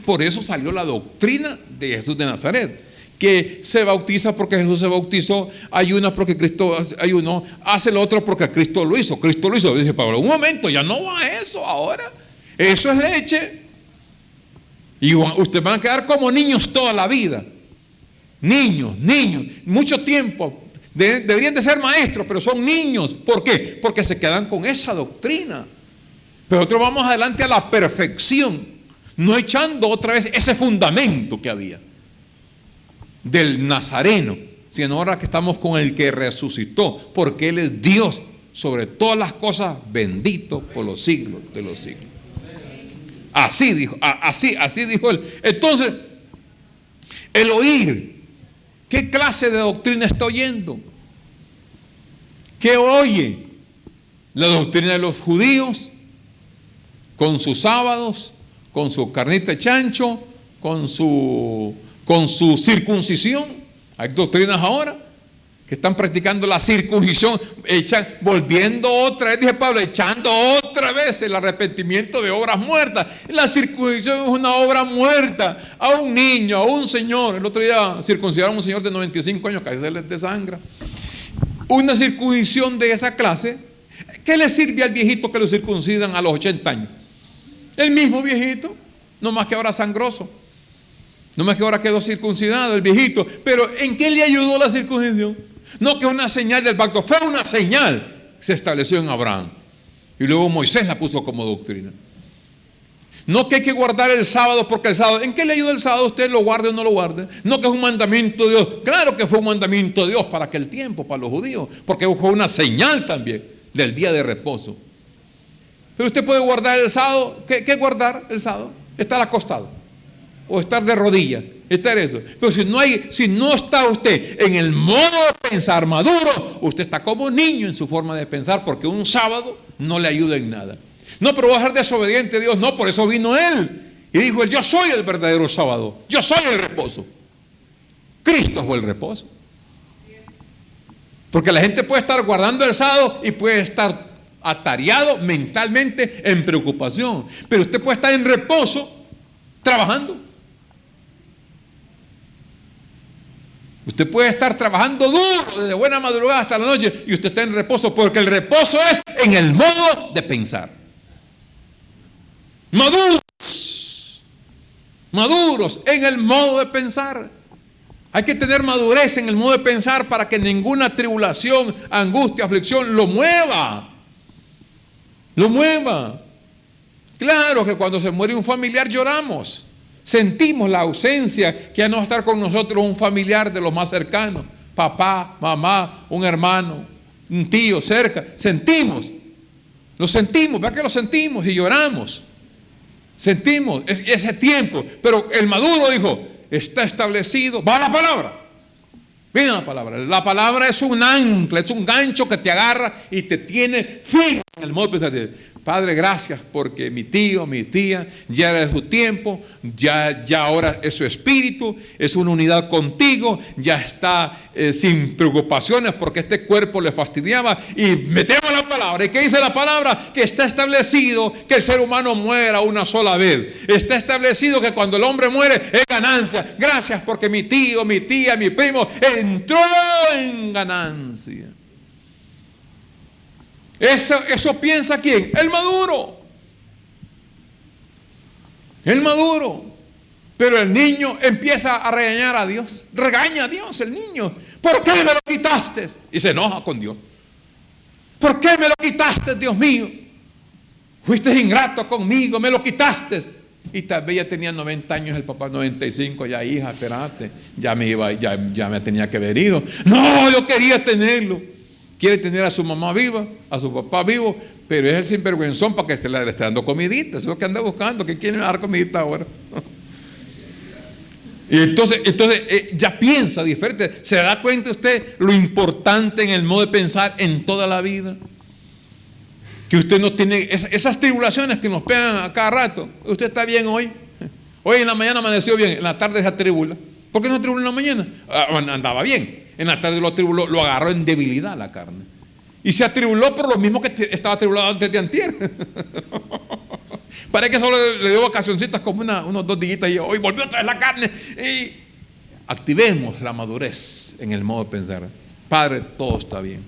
Por eso salió la doctrina de Jesús de Nazaret, que se bautiza porque Jesús se bautizó, ayuna porque Cristo ayunó, hace lo otro porque Cristo lo hizo. Cristo lo hizo. Dice Pablo, un momento, ya no va eso ahora. Eso es leche. Y ustedes van a quedar como niños toda la vida. Niños, mucho tiempo. Deberían de ser maestros, pero son niños. ¿Por qué? Porque se quedan con esa doctrina. Pero nosotros vamos adelante a la perfección, no echando otra vez ese fundamento que había del Nazareno, sino ahora que estamos con el que resucitó, porque Él es Dios sobre todas las cosas, bendito por los siglos de los siglos. Así dijo, así dijo Él. Entonces, el oír, ¿qué clase de doctrina está oyendo? ¿Qué oye? La doctrina de los judíos, con sus sábados, con su carnita de chancho, con su circuncisión. Hay doctrinas ahora que están practicando la circuncisión, volviendo otra vez, dice Pablo, echando otra vez el arrepentimiento de obras muertas. La circuncisión es una obra muerta. A un niño, a un señor, el otro día circuncidaron a un señor de 95 años, casi se les desangra. Una circuncisión de esa clase, ¿qué le sirve al viejito que lo circuncidan a los 80 años? El mismo viejito, no más que ahora sangroso, no más que ahora quedó circuncidado el viejito. Pero ¿en qué le ayudó la circuncisión? No que es una señal del pacto, fue una señal que se estableció en Abraham y luego Moisés la puso como doctrina. No que hay que guardar el sábado porque el sábado, ¿en qué le ayuda el sábado? ¿Usted lo guarde o no lo guarde? No que es un mandamiento de Dios. Claro que fue un mandamiento de Dios para aquel tiempo, para los judíos, porque fue una señal también del día de reposo. Pero usted puede guardar el sábado. ¿Qué guardar el sábado? Estar acostado o estar de rodillas, estar eso. Pero si no está usted en el modo de pensar maduro, usted está como niño en su forma de pensar, porque un sábado no le ayuda en nada. No, pero voy a ser desobediente a Dios. No, por eso vino Él y dijo: yo soy el verdadero sábado, yo soy el reposo. Cristo fue el reposo. Porque la gente puede estar guardando el sábado y puede estar atareado mentalmente en preocupación, pero usted puede estar en reposo trabajando. Usted puede estar trabajando duro desde buena madrugada hasta la noche y usted está en reposo, porque el reposo es en el modo de pensar. Maduros en el modo de pensar. Hay que tener madurez en el modo de pensar para que ninguna tribulación, angustia, aflicción lo mueva. Lo mueva. Claro que cuando se muere un familiar lloramos. Sentimos la ausencia, que ya no va a estar con nosotros un familiar de los más cercanos. Papá, mamá, un hermano, un tío cerca. Sentimos. Lo sentimos, ¿verdad que lo sentimos? Y lloramos. Sentimos ese tiempo. Pero el maduro dijo, está establecido. Va la palabra. Mira la palabra. La palabra es un ancla, es un gancho que te agarra y te tiene fijo en el modo de pensar. Padre, gracias porque mi tío, mi tía, ya era su tiempo, ya ahora es su espíritu, es una unidad contigo, ya está sin preocupaciones porque este cuerpo le fastidiaba, y metemos la palabra. ¿Y qué dice la palabra? Que está establecido que el ser humano muera una sola vez. Está establecido que cuando el hombre muere es ganancia. Gracias porque mi tío, mi tía, mi primo entró en ganancia. Eso piensa ¿quién? El maduro. El maduro. Pero el niño empieza a regañar a Dios. Regaña a Dios el niño. ¿Por qué me lo quitaste? Y se enoja con Dios. ¿Por qué me lo quitaste, Dios mío? Fuiste ingrato conmigo, me lo quitaste. Y tal vez ya tenía 90 años, el papá 95, ya hija, espérate, ya me tenía que haber ido. No, yo quería tenerlo. Quiere tener a su mamá viva, a su papá vivo, pero es el sinvergüenzón para que le esté dando comidita. Eso es lo que anda buscando, que quiere dar comidita ahora. Y entonces ya piensa diferente. ¿Se da cuenta usted lo importante en el modo de pensar en toda la vida? Que usted no tiene esas tribulaciones que nos pegan a cada rato. Usted está bien hoy. Hoy en la mañana amaneció bien, en la tarde se atribula. ¿Por qué no atribula en la mañana? Andaba bien. En la tarde lo atribuló, lo agarró en debilidad la carne. Y se atribuló por lo mismo que estaba atribulado antes de antier. Parece que solo le dio vacacioncitas como unos 2 días y hoy volvió otra vez la carne. Y activemos la madurez en el modo de pensar. Padre, todo está bien.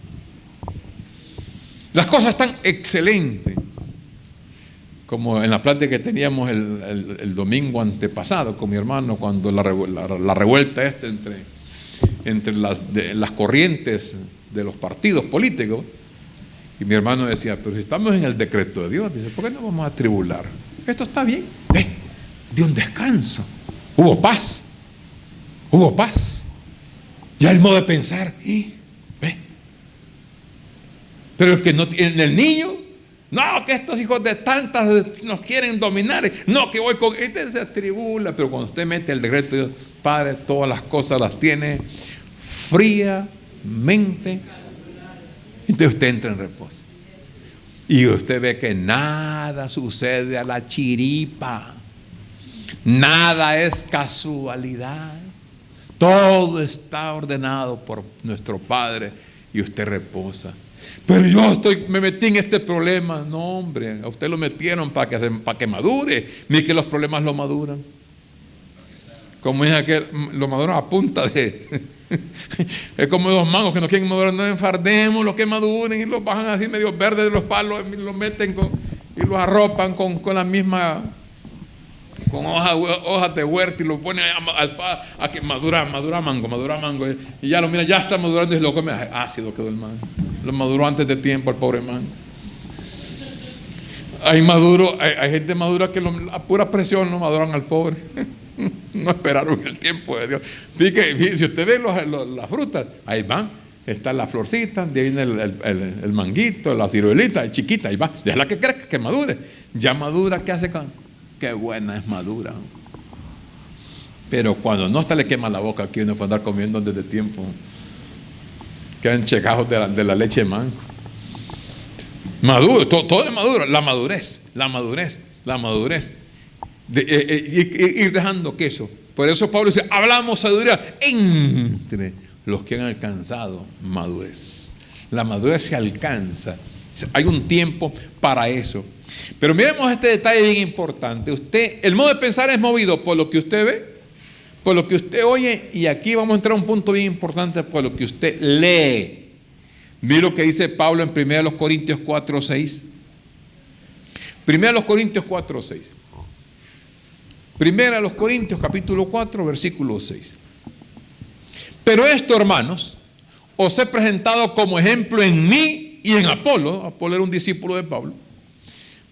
Las cosas están excelentes. Como en la plática que teníamos el domingo antepasado con mi hermano, cuando la revuelta entre las corrientes de los partidos políticos, y mi hermano decía, pero si estamos en el decreto de Dios, dice, ¿por qué no vamos a tribular? Esto está bien, dio un descanso, hubo paz, ya el modo de pensar, pero el que no tiene el niño, no, que estos hijos de tantas nos quieren dominar, no, que voy con este se atribula. Pero cuando usted mete el decreto de Dios, Padre, todas las cosas las tiene fríamente, entonces usted entra en reposo y usted ve que nada sucede a la chiripa, nada es casualidad, todo está ordenado por nuestro Padre y usted reposa. Pero yo me metí en este problema. No, hombre, a usted lo metieron para que madure. Mire que los problemas lo maduran. Como dice aquel, lo maduran a punta de... Es como los mangos que no quieren madurar. No enfardemos los que maduren y los bajan así medio verdes de los palos y los meten y los arropan con la misma... con hojas de huerta y lo ponen a que madura mango. Y ya lo mira, ya está madurando y lo come. Ácido quedó el mango. Lo maduró antes de tiempo el pobre mango. Hay gente madura que a pura presión no maduran al pobre. No esperaron el tiempo de Dios. Fíjate, si usted ve las frutas, ahí van. Está la florcita, de ahí viene el manguito, la ciruelita, es chiquita, ahí va. Déjala que crezca, que madure. Ya madura, ¿qué hace con? Qué buena es madura. Pero cuando no está le quema la boca, aquí uno puede andar comiendo desde tiempo. Quedan checados de la leche de mango. Maduro, todo es maduro. La madurez. Ir dejando queso. Por eso Pablo dice, hablamos sabiduría entre los que han alcanzado madurez. La madurez se alcanza. Hay un tiempo para eso. Pero miremos este detalle bien importante. El modo de pensar es movido por lo que usted ve, por lo que usted oye, y aquí vamos a entrar a un punto bien importante, por lo que usted lee. Mire lo que dice Pablo en 1 Corintios 4:6. 1 Corintios 4:6. 1 Corintios capítulo 4, versículo 6. Pero esto, hermanos, os he presentado como ejemplo en mí y en Apolo. Apolo era un discípulo de Pablo.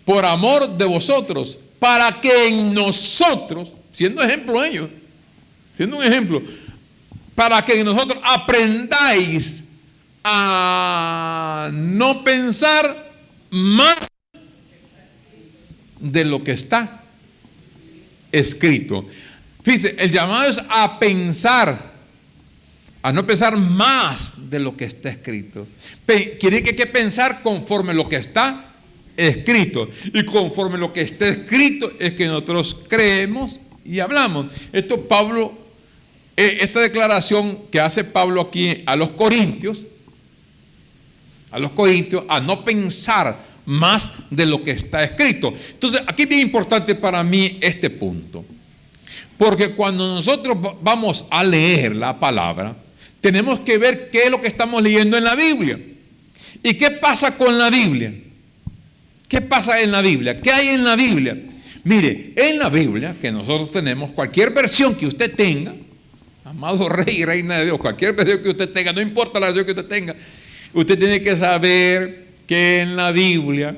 Por amor de vosotros, para que en nosotros, siendo ejemplo ellos, siendo un ejemplo, para que en nosotros aprendáis a no pensar más de lo que está escrito. Fíjense, el llamado es a pensar, a no pensar más de lo que está escrito. Quiere que hay que pensar conforme lo que está escrito. Y conforme lo que está escrito es que nosotros creemos y hablamos. Esto Pablo, esta declaración que hace Pablo aquí a los corintios, a no pensar más de lo que está escrito. Entonces, aquí es bien importante para mí este punto. Porque cuando nosotros vamos a leer la palabra, tenemos que ver qué es lo que estamos leyendo en la Biblia. ¿Y qué pasa con la Biblia? ¿Qué pasa en la Biblia? ¿Qué hay en la Biblia? Mire, en la Biblia que nosotros tenemos, cualquier versión que usted tenga, amado Rey y Reina de Dios, cualquier versión que usted tenga, no importa la versión que usted tenga, usted tiene que saber que en la Biblia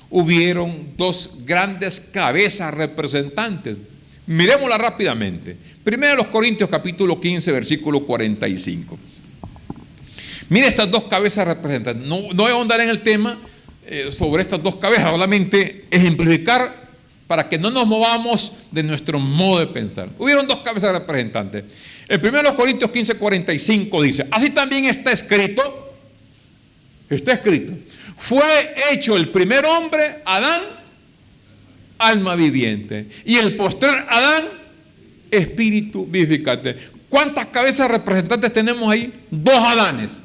hubieron dos grandes cabezas representantes. Mirémosla rápidamente. 1 Corintios capítulo 15, versículo 45. Mire estas dos cabezas representantes. No voy a ahondar en el tema sobre estas dos cabezas, solamente ejemplificar para que no nos movamos de nuestro modo de pensar. Hubieron dos cabezas representantes. En 1 Corintios 15, 45 dice: así también está escrito, fue hecho el primer hombre, Adán, alma viviente, y el postrer Adán, espíritu vivificante. ¿Cuántas cabezas representantes tenemos ahí? Dos Adanes.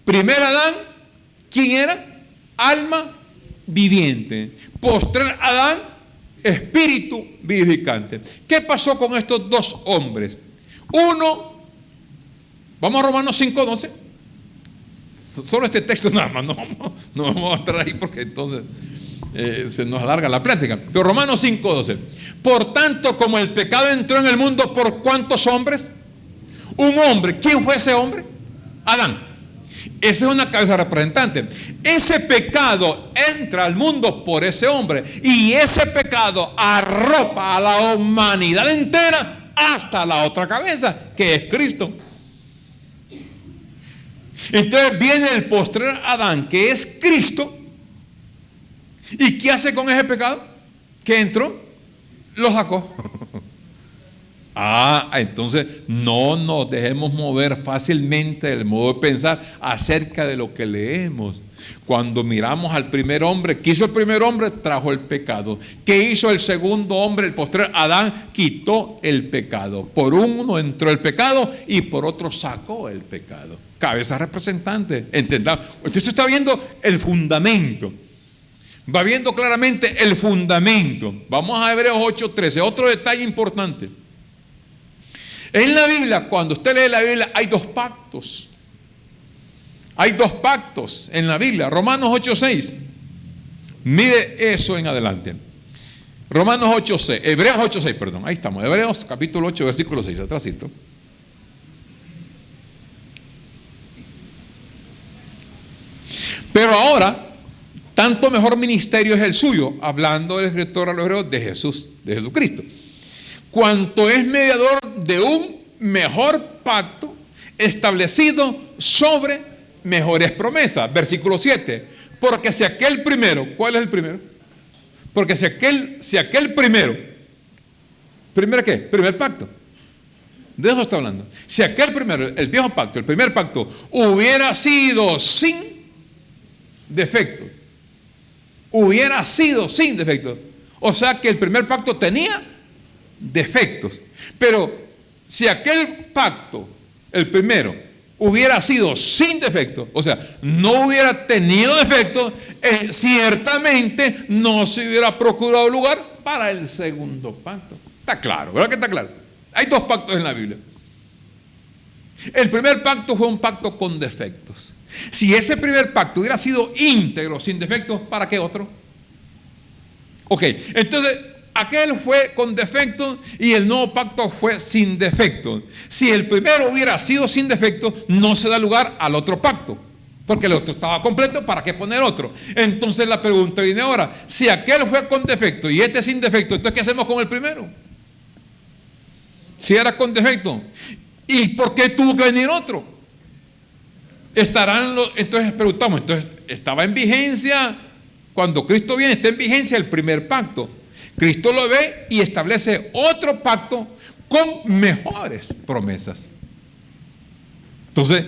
Primer Adán, ¿quién era? Alma viviente. Postrer Adán, espíritu vivificante. ¿Qué pasó con estos dos hombres? Uno, vamos a Romanos 5:12. Solo este texto nada más, no vamos a entrar ahí porque entonces se nos alarga la plática. Pero Romanos 5:12. Por tanto, como el pecado entró en el mundo, ¿por cuántos hombres? Un hombre. ¿Quién fue ese hombre? Adán. Esa es una cabeza representante. Ese pecado entra al mundo por ese hombre, y ese pecado arropa a la humanidad entera hasta la otra cabeza, que es Cristo. Entonces viene el postrer Adán, que es Cristo. ¿Y qué hace con ese pecado que entró? Lo sacó. Entonces no nos dejemos mover fácilmente del modo de pensar acerca de lo que leemos. Cuando miramos al primer hombre, ¿qué hizo el primer hombre? Trajo el pecado. ¿Qué hizo el segundo hombre, el postrer Adán? Quitó el pecado. Por uno entró el pecado y por otro sacó el pecado. Cabeza representante, ¿entendamos? Entonces está viendo el fundamento. Va viendo claramente el fundamento. Vamos a Hebreos 8:13. Otro detalle importante. En la Biblia, cuando usted lee la Biblia, hay dos pactos. Hay dos pactos en la Biblia. Romanos 8:6. Mire eso en adelante. Romanos 8:6. Hebreos 8:6, perdón. Ahí estamos. Hebreos capítulo 8, versículo 6. Atrásito. Pero ahora, tanto mejor ministerio es el suyo, hablando del escritor a los hebreos de Jesucristo, cuanto es mediador de un mejor pacto establecido sobre mejores promesas. Versículo 7. Porque si aquel primero, ¿cuál es el primero? Porque si aquel primero, ¿primero qué? Primer pacto. De eso está hablando. Si aquel primero, el viejo pacto, el primer pacto, hubiera sido sin defecto. Hubiera sido sin defecto. O sea que el primer pacto tenía defectos. Pero si aquel pacto, el primero, hubiera sido sin defecto, o sea, no hubiera tenido defecto, ciertamente no se hubiera procurado lugar para el segundo pacto. Está claro, ¿verdad que está claro? Hay dos pactos en la Biblia. El primer pacto fue un pacto con defectos. Si ese primer pacto hubiera sido íntegro, sin defectos, ¿para qué otro? Ok, entonces aquel fue con defectos y el nuevo pacto fue sin defectos. Si el primero hubiera sido sin defectos, no se da lugar al otro pacto, porque el otro estaba completo, ¿para qué poner otro? Entonces la pregunta viene ahora: si aquel fue con defecto y este sin defecto, entonces ¿qué hacemos con el primero? Si era con defecto, ¿y por qué tuvo que venir otro? Entonces preguntamos, entonces estaba en vigencia, cuando Cristo viene, está en vigencia el primer pacto. Cristo lo ve y establece otro pacto con mejores promesas. Entonces,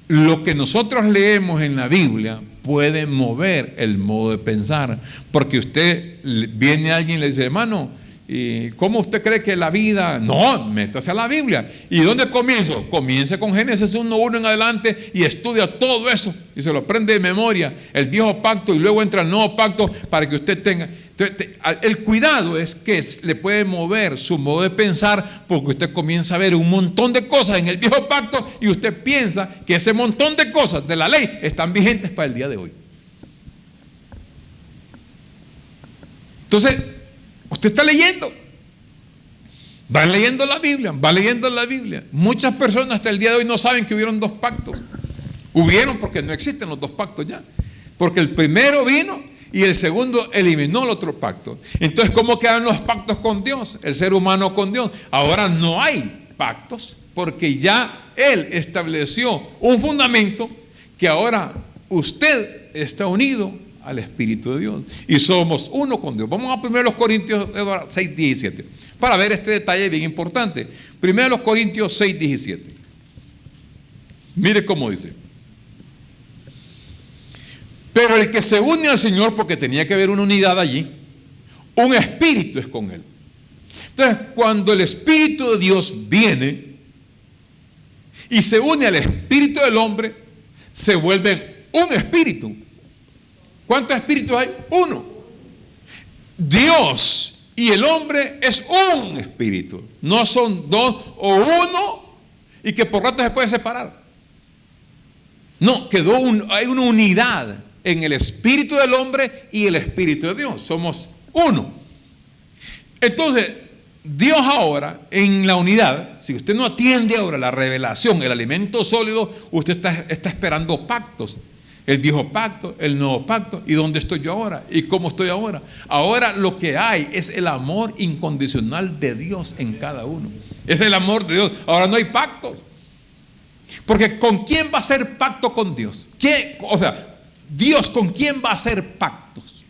lo que nosotros leemos en la Biblia puede mover el modo de pensar, porque viene alguien y le dice: hermano, ¿y cómo usted cree que la vida? No, métase a la Biblia. ¿Y dónde comienzo? Comience con Génesis 1:1 en adelante y estudia todo eso y se lo aprende de memoria, el viejo pacto, y luego entra el nuevo pacto para que usted tenga. Entonces, el cuidado es que le puede mover su modo de pensar, porque usted comienza a ver un montón de cosas en el viejo pacto y usted piensa que ese montón de cosas de la ley están vigentes para el día de hoy. Entonces, usted está leyendo, va leyendo la Biblia. Muchas personas hasta el día de hoy no saben que hubieron dos pactos. Hubieron porque no existen los dos pactos ya. Porque el primero vino y el segundo eliminó el otro pacto. Entonces, ¿cómo quedan los pactos con Dios? El ser humano con Dios. Ahora no hay pactos porque ya Él estableció un fundamento que ahora usted está unido al Espíritu de Dios y somos uno con Dios. Vamos a 1 Corintios 6:17 para ver este detalle bien importante. 1 Corintios 6:17. Mire cómo dice: pero el que se une al Señor, porque tenía que haber una unidad allí, un espíritu es con Él. Entonces, cuando el Espíritu de Dios viene y se une al espíritu del hombre, se vuelven un espíritu. ¿Cuántos espíritus hay? Uno. Dios y el hombre es un espíritu. No son dos o uno y que por rato se puede separar. No, hay una unidad en el espíritu del hombre y el espíritu de Dios. Somos uno. Entonces, Dios ahora, en la unidad, si usted no atiende ahora la revelación, el alimento sólido, usted está esperando pactos. El viejo pacto, el nuevo pacto. ¿Y dónde estoy yo ahora? ¿Y cómo estoy ahora? Ahora lo que hay es el amor incondicional de Dios en cada uno. Es el amor de Dios. Ahora no hay pactos. Porque ¿con quién va a hacer pacto con Dios? Dios, ¿con quién va a hacer pactos?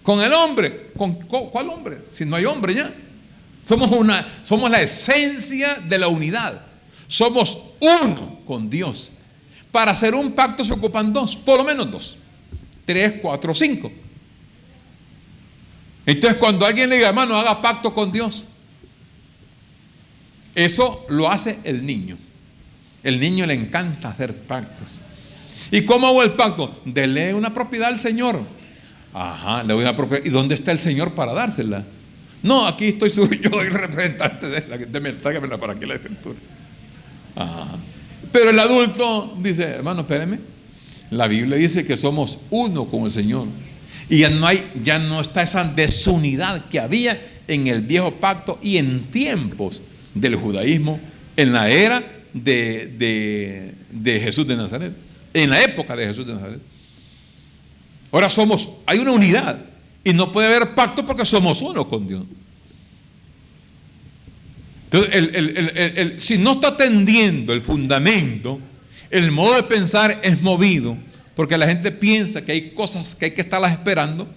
¿Con el hombre? ¿Cuál hombre? Si no hay hombre ya. Somos la esencia de la unidad. Somos uno con Dios. Para hacer un pacto se ocupan dos, por lo menos dos, 3, 4, 5. Entonces, cuando alguien le diga: hermano, haga pacto con Dios, eso lo hace el niño. El niño le encanta hacer pactos. ¿Y cómo hago el pacto? Dele una propiedad al Señor. Ajá, le doy una propiedad. ¿Y dónde está el Señor para dársela? No, aquí estoy yo soy el representante de la. Tráigamela para aquí la escritura. Ajá. Pero el adulto dice: hermano, espéreme, la Biblia dice que somos uno con el Señor. Y ya no está esa desunidad que había en el viejo pacto y en tiempos del judaísmo, en la era de Jesús de Nazaret, en la época de Jesús de Nazaret. Ahora hay una unidad y no puede haber pacto porque somos uno con Dios. Entonces, si no está atendiendo el fundamento, el modo de pensar es movido, porque la gente piensa que hay cosas que hay que estarlas esperando,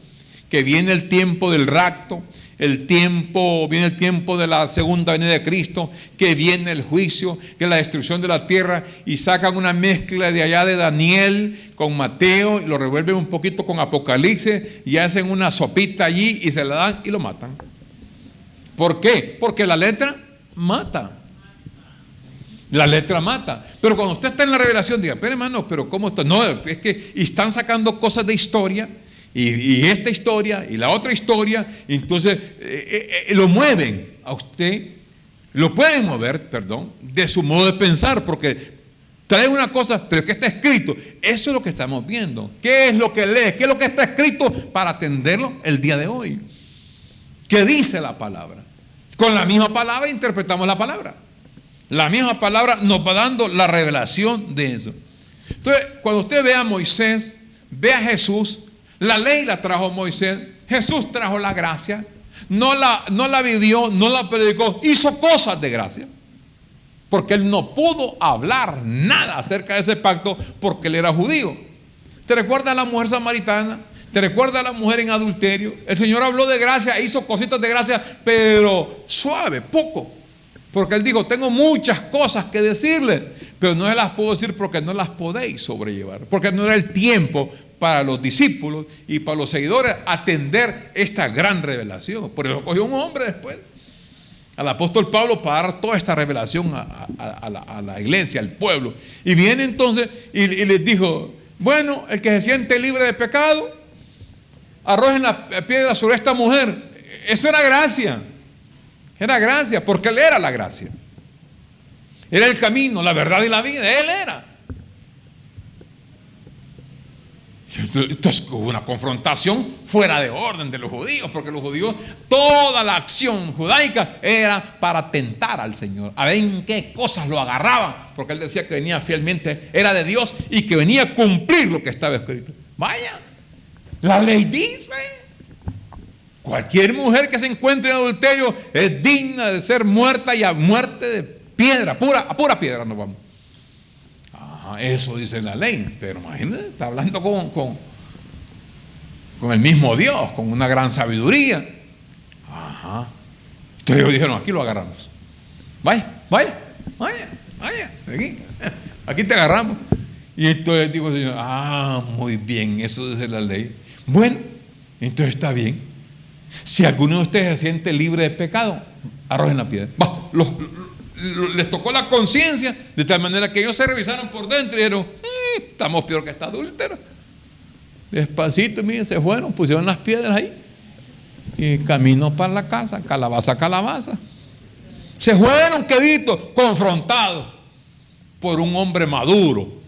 que viene el tiempo del rapto, viene el tiempo de la segunda venida de Cristo, que viene el juicio, que es la destrucción de la tierra, y sacan una mezcla de allá de Daniel con Mateo, y lo revuelven un poquito con Apocalipsis, y hacen una sopita allí, y se la dan y lo matan. ¿Por qué? Porque la letra mata. La letra mata. Pero cuando usted está en la revelación, diga: pero hermano, pero ¿cómo está? No, es que están sacando cosas de historia y esta historia y la otra historia, entonces lo mueven a usted, lo pueden mover, de su modo de pensar, porque trae una cosa, pero ¿qué está escrito? Eso es lo que estamos viendo. ¿Qué es lo que lee? ¿Qué es lo que está escrito para atenderlo el día de hoy? ¿Qué dice la palabra? Con la misma palabra interpretamos la palabra. La misma palabra nos va dando la revelación de eso. Entonces, cuando usted ve a Moisés, ve a Jesús, la ley la trajo Moisés, Jesús trajo la gracia, no la vivió, no la predicó, hizo cosas de gracia. Porque él no pudo hablar nada acerca de ese pacto porque él era judío. ¿Te recuerda a la mujer samaritana? ¿Te recuerda a la mujer en adulterio? El Señor habló de gracia, hizo cositas de gracia, pero suave, poco. Porque él dijo, tengo muchas cosas que decirle, pero no se las puedo decir porque no las podéis sobrellevar. Porque no era el tiempo para los discípulos y para los seguidores atender esta gran revelación. Por eso cogió un hombre después, al apóstol Pablo, para dar toda esta revelación a la iglesia, al pueblo. Y viene entonces y les dijo, bueno, el que se siente libre de pecado, arrojen la piedra sobre esta mujer. Eso era gracia. Era gracia, porque él era la gracia. Era el camino, la verdad y la vida. Él era. Entonces hubo una confrontación fuera de orden de los judíos, porque los judíos, toda la acción judaica era para tentar al Señor, a ver en qué cosas lo agarraban, porque él decía que venía fielmente, era de Dios y que venía a cumplir lo que estaba escrito. Vaya, la ley dice, cualquier mujer que se encuentre en adulterio es digna de ser muerta, y a muerte de piedra, a pura piedra nos vamos. Eso dice la ley, pero imagínate, está hablando con el mismo Dios, con una gran sabiduría. Entonces ellos dijeron, aquí lo agarramos. Vaya, aquí te agarramos. Y entonces dijo el Señor, muy bien, eso dice la ley. Bueno, entonces está bien. Si alguno de ustedes se siente libre de pecado, arrojen la piedra. Les tocó la conciencia, de tal manera que ellos se revisaron por dentro y dijeron, estamos peor que esta adúltera. Despacito, miren, se fueron, pusieron las piedras ahí y camino para la casa, calabaza. Se fueron, queditos, confrontados por un hombre maduro.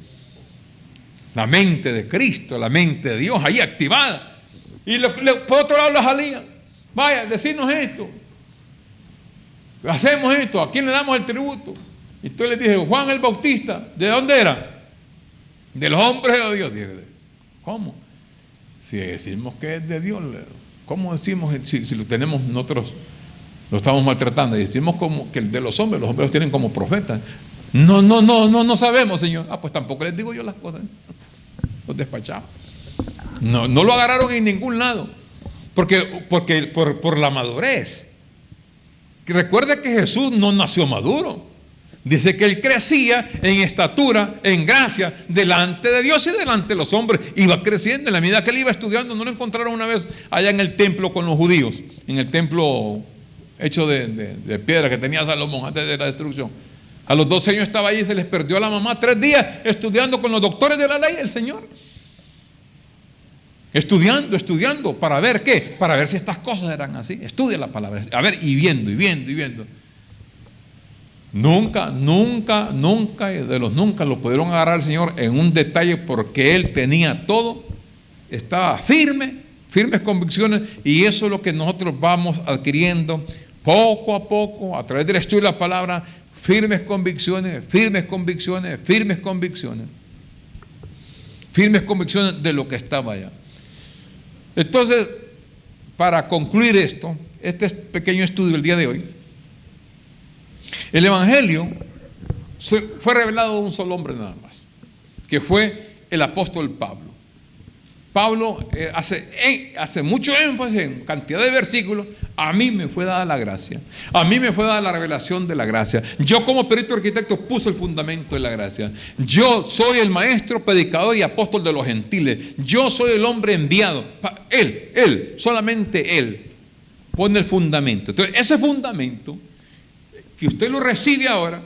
La mente de Cristo, la mente de Dios ahí activada. Y por otro lado los salían. Vaya, decirnos esto. Hacemos esto, ¿a quién le damos el tributo? Y entonces les dije, Juan el Bautista, ¿de dónde era? De los hombres de Dios. Dije, ¿cómo? Si decimos que es de Dios, ¿cómo decimos si lo tenemos nosotros, lo estamos maltratando? Y decimos como que el de los hombres los tienen como profetas. No sabemos, Señor. Pues tampoco les digo yo las cosas. Los despachamos. No lo agarraron en ningún lado. Porque por la madurez. Recuerda que Jesús no nació maduro. Dice que él crecía en estatura, en gracia, delante de Dios y delante de los hombres. Iba creciendo. En la medida que él iba estudiando, no lo encontraron una vez allá en el templo con los judíos, en el templo hecho de piedra que tenía Salomón antes de la destrucción. A los 12 años estaba ahí y se les perdió a la mamá 3 días estudiando con los doctores de la ley, el Señor. Estudiando, ¿para ver qué? Para ver si estas cosas eran así. Estudia la palabra, a ver, y viendo. Nunca de los nunca lo pudieron agarrar al Señor en un detalle, porque Él tenía todo, estaba firmes convicciones, y eso es lo que nosotros vamos adquiriendo poco a poco, a través del estudio de la palabra, firmes convicciones de lo que estaba allá. Entonces, para concluir este pequeño estudio del día de hoy, el Evangelio fue revelado de un solo hombre nada más, que fue el apóstol Pablo. Pablo hace mucho énfasis en cantidad de versículos. A mí me fue dada la gracia, a mí me fue dada la revelación de la gracia. Yo, como perito arquitecto, puse el fundamento de la gracia. Yo soy el maestro, predicador y apóstol de los gentiles. Yo soy el hombre enviado. Él, solamente Él pone el fundamento. Entonces, ese fundamento que usted lo recibe ahora,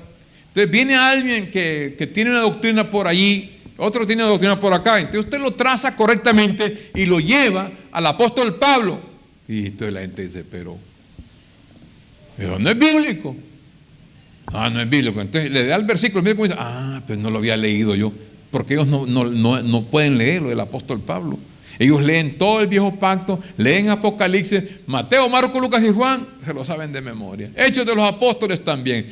entonces viene alguien que tiene una doctrina por allí, otro tiene doctrina por acá. Entonces usted lo traza correctamente y lo lleva al apóstol Pablo. Y entonces la gente dice, pero no es bíblico. No es bíblico. Entonces le da el versículo, mire cómo dice, pues no lo había leído yo. Porque ellos no pueden leer lo del apóstol Pablo. Ellos leen todo el viejo pacto, leen Apocalipsis, Mateo, Marcos, Lucas y Juan, se lo saben de memoria. Hechos de los apóstoles también.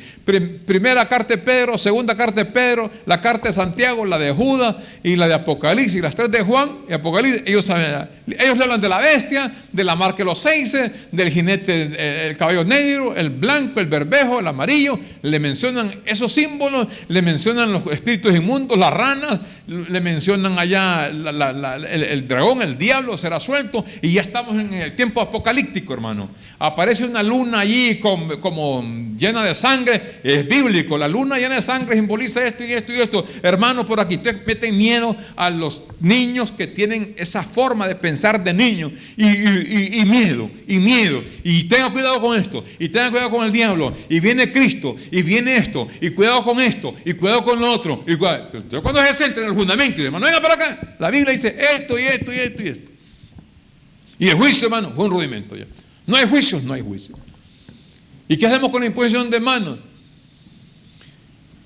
Primera carta de Pedro, segunda carta de Pedro, la carta de Santiago, la de Judas y la de Apocalipsis, las tres de Juan y Apocalipsis. Ellos saben, ellos le hablan de la bestia, de la marca de los 6, del jinete, el caballo negro, el blanco, el bermejo, el amarillo. Le mencionan esos símbolos, le mencionan los espíritus inmundos, las ranas, le mencionan allá el dragón, el diablo será suelto, y ya estamos en el tiempo apocalíptico, hermano. Aparece una luna allí como llena de sangre, es bíblico. La luna llena de sangre simboliza esto y esto y esto. Hermano, por aquí te meten miedo a los niños que tienen esa forma de pensar de niños, y miedo, y tenga cuidado con esto, y tenga cuidado con el diablo, y viene Cristo, y viene esto, y cuidado con esto, y cuidado con lo otro. Entonces, cuando se centra en el fundamento, hermano, venga para acá, la Biblia dice esto y esto y esto y esto. Y el juicio, hermano, fue un rudimento ya. No hay juicio, no hay juicio. ¿Y qué hacemos con la imposición de manos?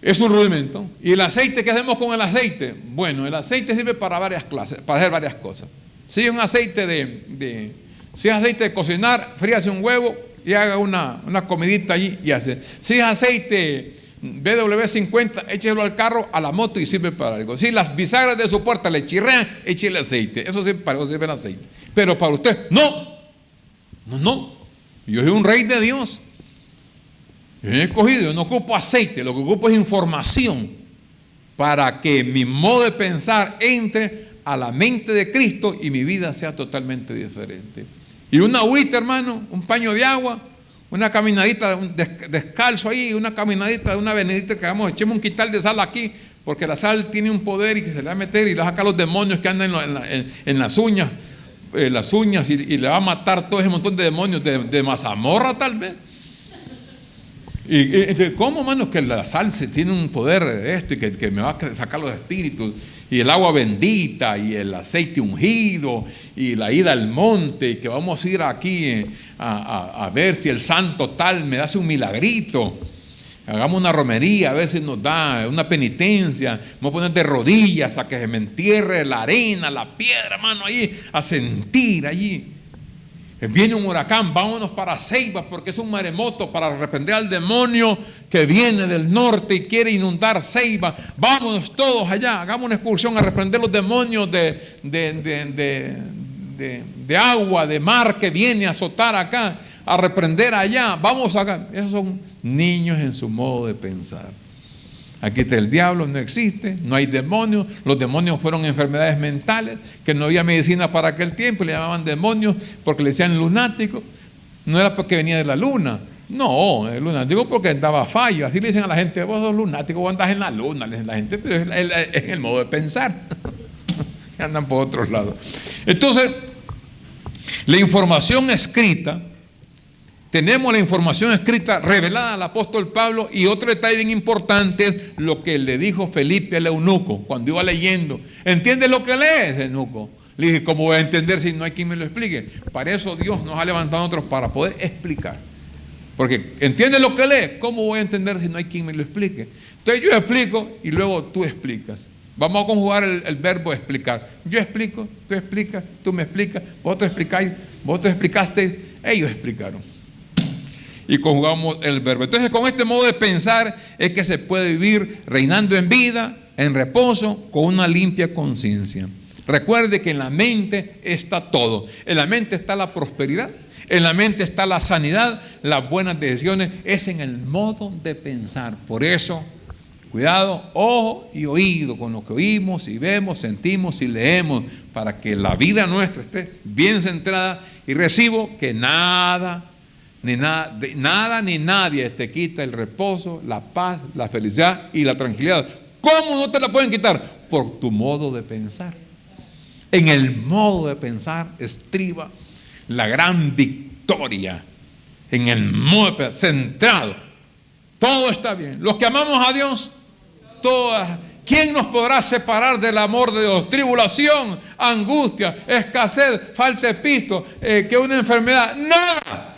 Es un rudimento. ¿Y el aceite? ¿Qué hacemos con el aceite? Bueno, el aceite sirve para varias clases, para hacer varias cosas. Si es un aceite si es aceite de cocinar, fríase un huevo y haga una comidita allí y hace. Si es aceite BW50, échelo al carro, a la moto y sirve para algo. Si las bisagras de su puerta le chirrean, échele aceite. Eso sirve para eso, sirve el aceite. Pero para usted, no. Yo soy un rey de Dios. Yo he escogido, yo no ocupo aceite, lo que ocupo es información para que mi modo de pensar entre a la mente de Cristo y mi vida sea totalmente diferente. Y una agüita, hermano, un paño de agua, una caminadita descalzo ahí, una caminadita, una avenidita que hagamos, echemos un quintal de sal aquí, porque la sal tiene un poder y que se le va a meter y le va a sacar los demonios que andan en las uñas, y le va a matar todo ese montón de demonios de mazamorra tal vez. Y ¿cómo, hermano? Que la sal tiene un poder de esto y que me va a sacar los espíritus, y el agua bendita y el aceite ungido y la ida al monte, y que vamos a ir aquí a ver si el santo tal me hace un milagrito. Hagamos una romería, a ver si nos da una penitencia. Me voy a poner de rodillas a que se me entierre la arena, la piedra, hermano, ahí, a sentir allí. Viene un huracán, vámonos para Ceiba, porque es un maremoto para reprender al demonio que viene del norte y quiere inundar Ceiba. Vámonos todos allá, hagamos una excursión a reprender los demonios de agua, de mar que viene a azotar acá, a reprender allá. Vamos acá. Esos son niños en su modo de pensar. Aquí está el diablo, no existe, no hay demonios. Los demonios fueron enfermedades mentales, que no había medicina para aquel tiempo, le llamaban demonios porque le decían lunático. No era porque venía de la luna, no, el lunático porque andaba fallo. Así le dicen a la gente, vos sos lunático, vos andás en la luna, le dicen a la gente, pero es el modo de pensar. Andan por otros lados. Entonces, la información escrita, tenemos la información escrita revelada al apóstol Pablo, y otro detalle bien importante es lo que le dijo Felipe al eunuco cuando iba leyendo. ¿Entiendes lo que lees, eunuco? Le dije, ¿cómo voy a entender si no hay quien me lo explique? Para eso Dios nos ha levantado a nosotros, para poder explicar. Porque ¿entiendes lo que lees? ¿Cómo voy a entender si no hay quien me lo explique? Entonces yo explico y luego tú explicas. Vamos a conjugar el verbo explicar. Yo explico, tú explicas, tú me explicas, vosotros explicáis, vosotros explicaste, ellos explicaron. Y conjugamos el verbo. Entonces, con este modo de pensar es que se puede vivir reinando en vida, en reposo, con una limpia conciencia. Recuerde que en la mente está todo. En la mente está la prosperidad, en la mente está la sanidad, las buenas decisiones. Es en el modo de pensar. Por eso, cuidado, ojo y oído con lo que oímos y vemos, sentimos y leemos, para que la vida nuestra esté bien centrada. Y recibo que nada ni nadie te quita el reposo, la paz, la felicidad y la tranquilidad. ¿Cómo no te la pueden quitar? Por tu modo de pensar. En el modo de pensar estriba la gran victoria. En el modo de pensar, centrado. Todo está bien. Los que amamos a Dios, ¿Quién nos podrá separar del amor de Dios? Tribulación, angustia, escasez, falta de pisto, que una enfermedad. Nada.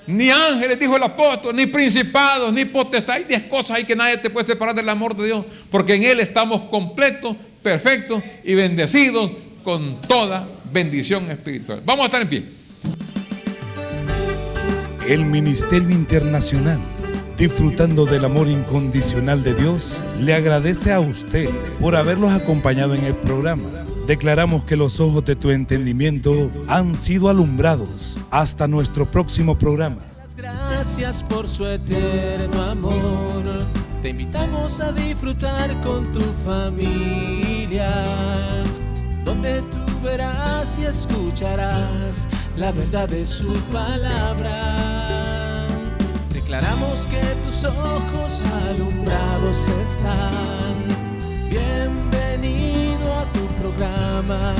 Ni ángeles, dijo el apóstol, ni principados, ni potestad. Hay 10 cosas ahí que nadie te puede separar del amor de Dios, porque en Él estamos completos, perfectos y bendecidos con toda bendición espiritual. Vamos a estar en pie. El Ministerio Internacional, disfrutando del amor incondicional de Dios, le agradece a usted por haberlos acompañado en el programa. Declaramos que los ojos de tu entendimiento han sido alumbrados. Hasta nuestro próximo programa. Gracias por su eterno amor. Te invitamos a disfrutar con tu familia, donde tú verás y escucharás la verdad de su palabra. Declaramos que tus ojos alumbrados están. Bienvenido a tu programa,